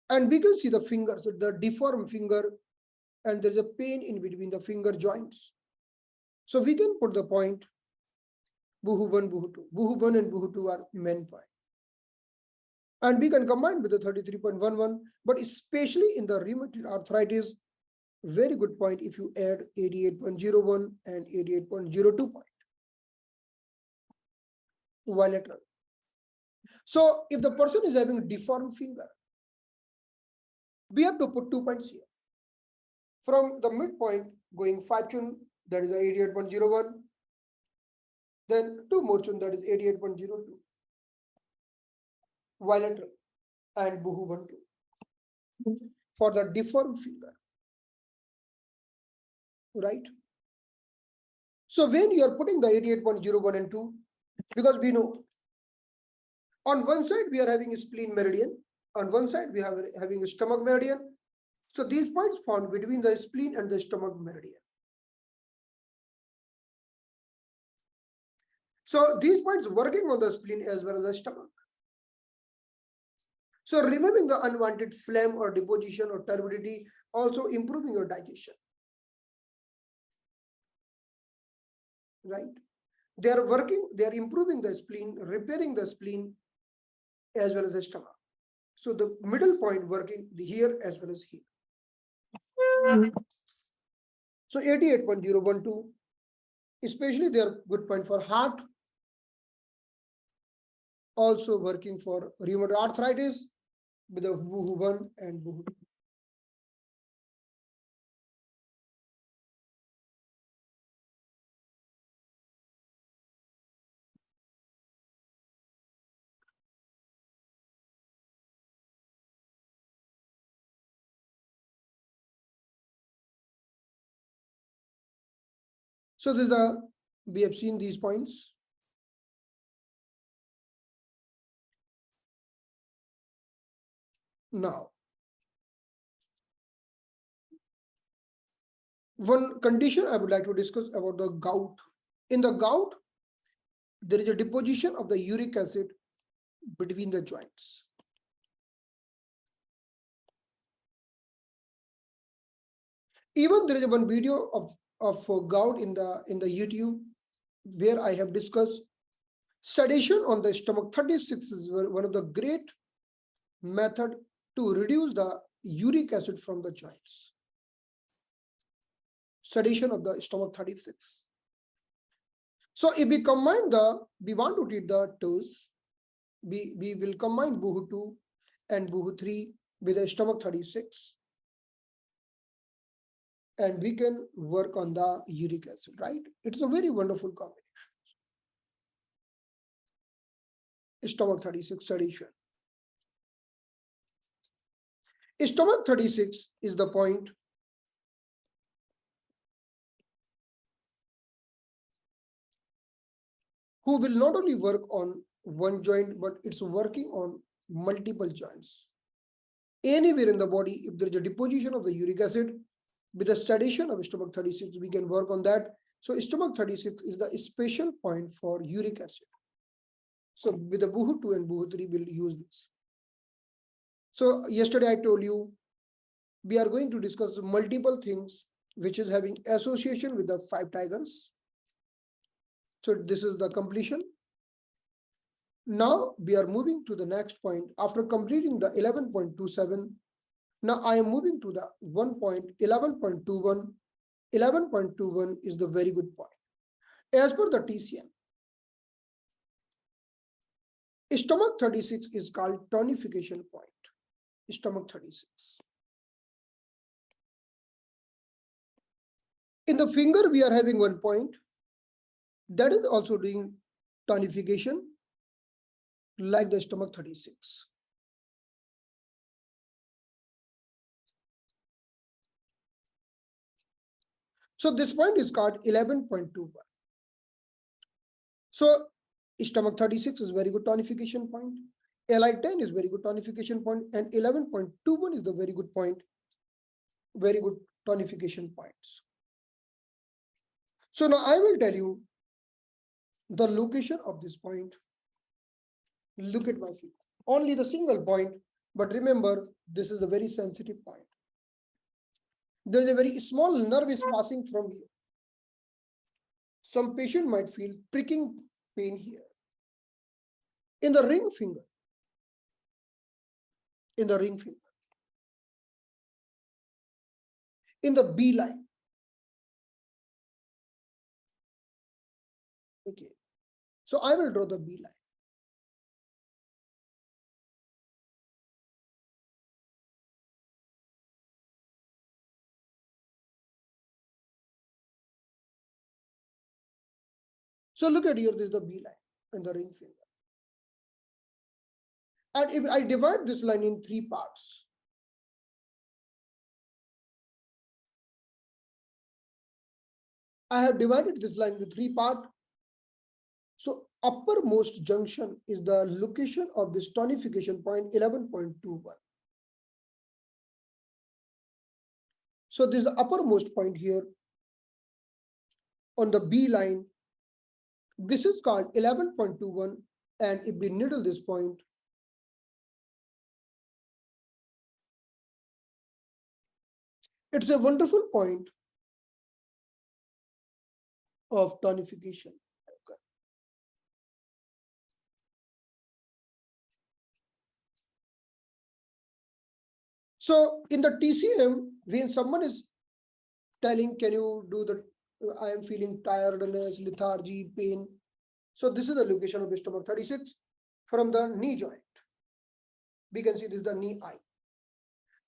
and we can see the fingers, the deformed finger, and there's a pain in between the finger joints. So we can put the point Buhu 1, Buhu 2. Buhu 1 and Buhu 2 are main point. And we can combine with the 33.11, but especially in the rheumatoid arthritis, Very good point if you add 88.01 and 88.02 point. Bilateral. So if the person is having a deformed finger, we have to put 2 points here. From the midpoint going 5 chun, that is 88.01. Then 2 more chun, that is 88.02. Bilateral and Buhu 1, 2. For the deformed finger. Right? So when you are putting the 88.01 and 2, because we know on one side we are having a spleen meridian, on one side we are having a stomach meridian. So these points found between the spleen and the stomach meridian. So these points working on the spleen as well as the stomach. So removing the unwanted phlegm or deposition or turbidity, also improving your digestion. Right? They are working, they are improving the spleen, repairing the spleen as well as the stomach. So the middle point working here as well as here. So 88.012, especially they are good point for heart, also working for rheumatoid arthritis with the Buhu 1 and Buhu 2. So this is the, we have seen these points. Now, one condition I would like to discuss about the gout. In the gout, there is a deposition of the uric acid between the joints. Even there is one video of gout in the YouTube where I have discussed sedation on the stomach. 36 is one of the great method to reduce the uric acid from the joints. Sedation of the stomach 36. So if we combine we want to treat the toes, we will combine Buhu 2 and Buhu 3 with the stomach 36. And we can work on the uric acid, right? It's a very wonderful combination. Stomach 36 sedation. Stomach 36 is the point who will not only work on one joint, but it's working on multiple joints. Anywhere in the body, if there is a deposition of the uric acid, with the sedation of stomach 36, we can work on that. So stomach 36 is the special point for uric acid. So with the Buhu 2 and Buhu 3, we'll use this. So yesterday I told you, we are going to discuss multiple things which is having association with the 5 tigers. So this is the completion. Now we are moving to the next point. After completing the 11.27, now I am moving to the 1.11.21. 11.21 is the very good point. As per the TCM, stomach 36 is called tonification point. Stomach 36. In the finger, we are having one point that is also doing tonification like the stomach 36. So this point is called 11.21. So stomach 36 is very good tonification point. Li10 is very good tonification point, and 11.21 is the very good point, very good tonification points. So now I will tell you the location of this point. Look at my feet. Only the single point, but remember, this is a very sensitive point. There is a very small nerve is passing from here. Some patient might feel pricking pain here. In the ring finger. In the ring finger. in the B line. Okay, so I will draw the B line. So look at here, this is the B line and the ring finger. And if I divide this line in 3 parts, I have divided this line into 3 parts. So uppermost junction is the location of this tonification point 11.21. So this is the uppermost point here on the B line. This is called 11.21, and if we needle this point, it's a wonderful point of tonification. Okay. So in the TCM, when someone is telling, can you do the, I am feeling tiredness, lethargy, pain. So this is the location of stomach 36 from the knee joint. We can see this is the knee eye.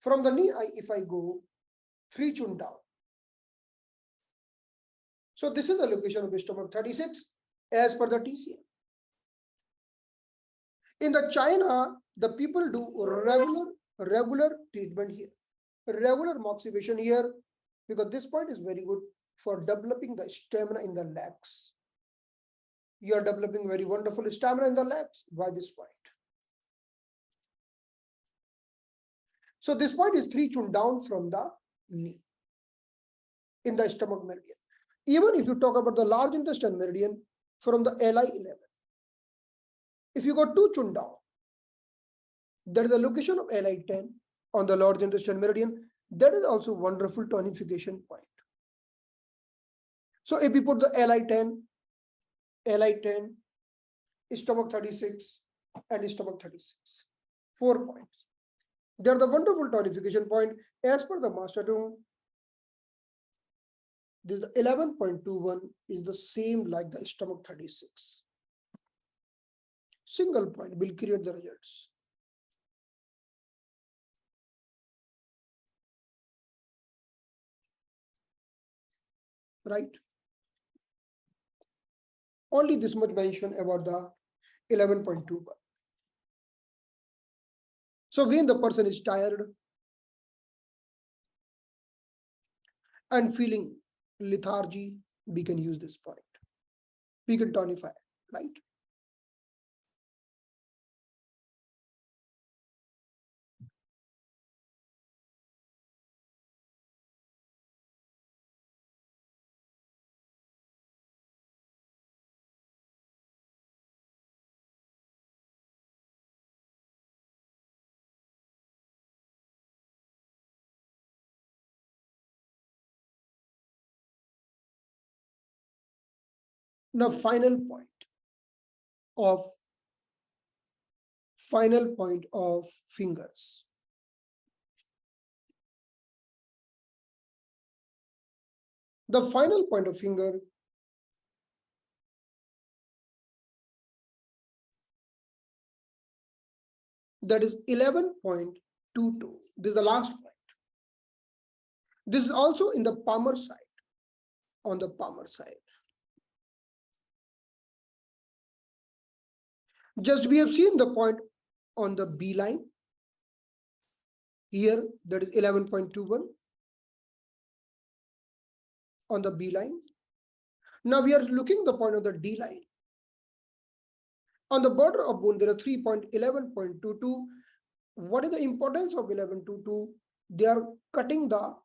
From the knee eye, if I go 3 chun down. So this is the location of stomach 36 as per the TCM. In the China, the people do regular treatment here, regular moxibustion here, because this point is very good for developing the stamina in the legs. You are developing very wonderful stamina in the legs by this point. So this point is 3 chun down from the knee in the stomach meridian. Even if you talk about the large intestine meridian from the LI11, if you go 2 chun down, that is the location of LI10 on the large intestine meridian. That is also wonderful tonification point. So if we put the LI10, stomach 36, and stomach 36, 4 points. They are the wonderful tonification point as per the master tomb. This 11.21 is the same like the stomach 36. Single point will create the results. Right? Only this much mention about the 11.21. So when the person is tired and feeling lethargy, we can use this point. We can tonify, right? Now, final point of fingers. The final point of finger that is 11.22. This is the last point. This is also in the palmar side, on the palmar side. Just we have seen the point on the B line here, that is 11.21 on the B line. Now we are looking the point of the D line. On the border of bone, there are 3.11.22. What is the importance of 11.22? They are cutting the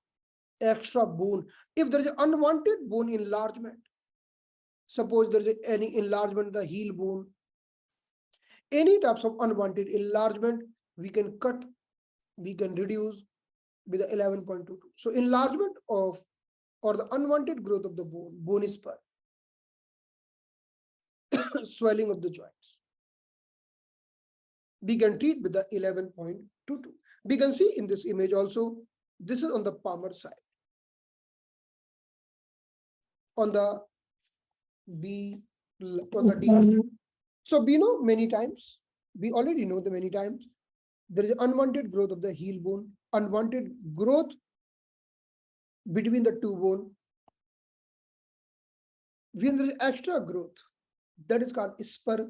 extra bone. If there is unwanted bone enlargement, suppose there is any enlargement of the heel bone, any types of unwanted enlargement, we can cut, we can reduce with the 11.22. So enlargement of or the unwanted growth of the bone spur, swelling of the joints, we can treat with the 11.22. We can see in this image also, this is on the palmar side. on the B, on the D. So we know many times, we already know the many times, there is unwanted growth of the heel bone, unwanted growth between the two bone. When there is extra growth, that is called spur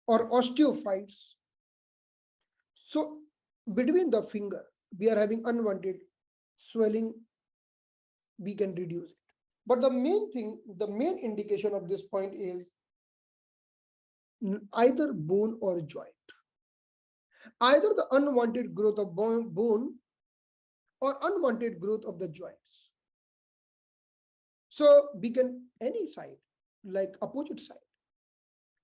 or osteophytes. So between the finger, we are having unwanted swelling, we can reduce it. But the main thing, the main indication of this point is either bone or joint. Either the unwanted growth of bone or unwanted growth of the joints. So we can any side, like opposite side.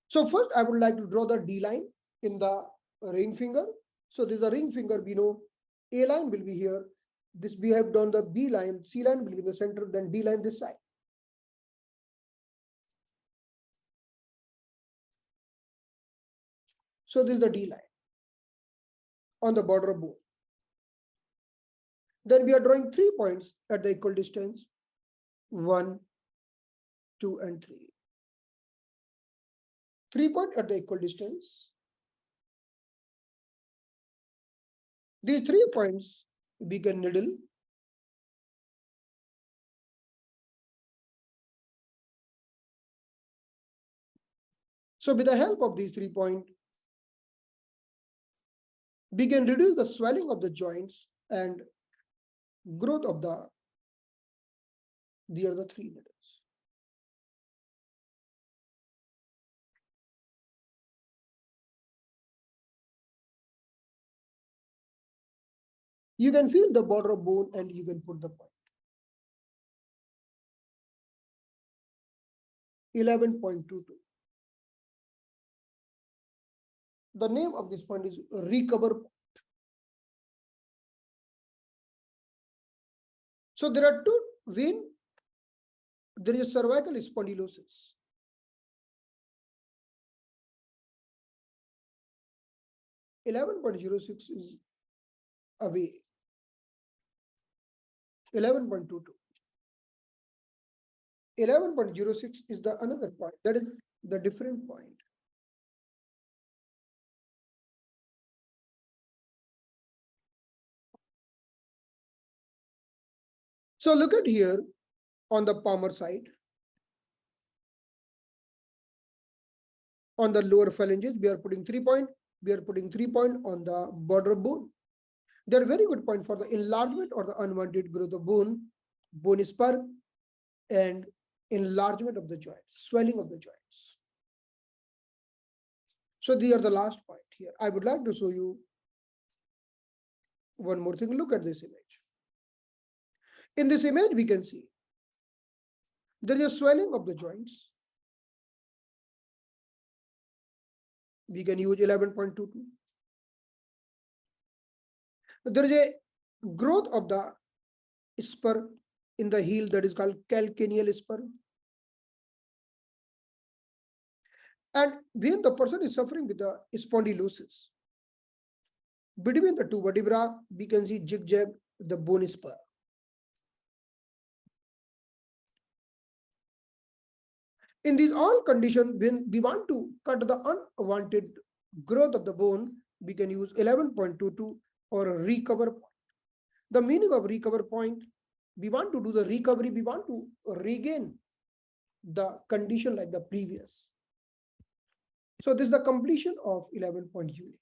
So first I would like to draw the D line in the ring finger. So this is the ring finger, we know A line will be here. This we have done the B line, C line will be in the center, then D line this side. So this is the D line on the border of bone. Then we are drawing 3 points at the equal distance, 1, 2, and 3. 3 points at the equal distance. These 3 points we can needle. So with the help of these 3 points, we can reduce the swelling of the joints and growth of the other 3 needles. You can feel the border of bone and you can put the point. 11.22. The name of this point is recover point. So there are two when there is cervical spondylosis. 11.06 is away. 11.22. 11.06 is the another point. That is the different point. So look at here on the palmar side. On the lower phalanges, we are putting 3 points. We are putting 3 points on the border bone. They are very good point for the enlargement or the unwanted growth of bone spur, and enlargement of the joints, swelling of the joints. So these are the last point here. I would like to show you one more thing. Look at this image. In this image, we can see there is a swelling of the joints. We can use 11.22. There is a growth of the spur in the heel that is called calcaneal spur. And when the person is suffering with the spondylosis, between the two vertebrae, we can see zigzag the bone spur. In these all conditions, when we want to cut the unwanted growth of the bone, we can use 11.22 or a recover point. The meaning of recover point, we want to do the recovery, we want to regain the condition like the previous. So this is the completion of 11 point unit.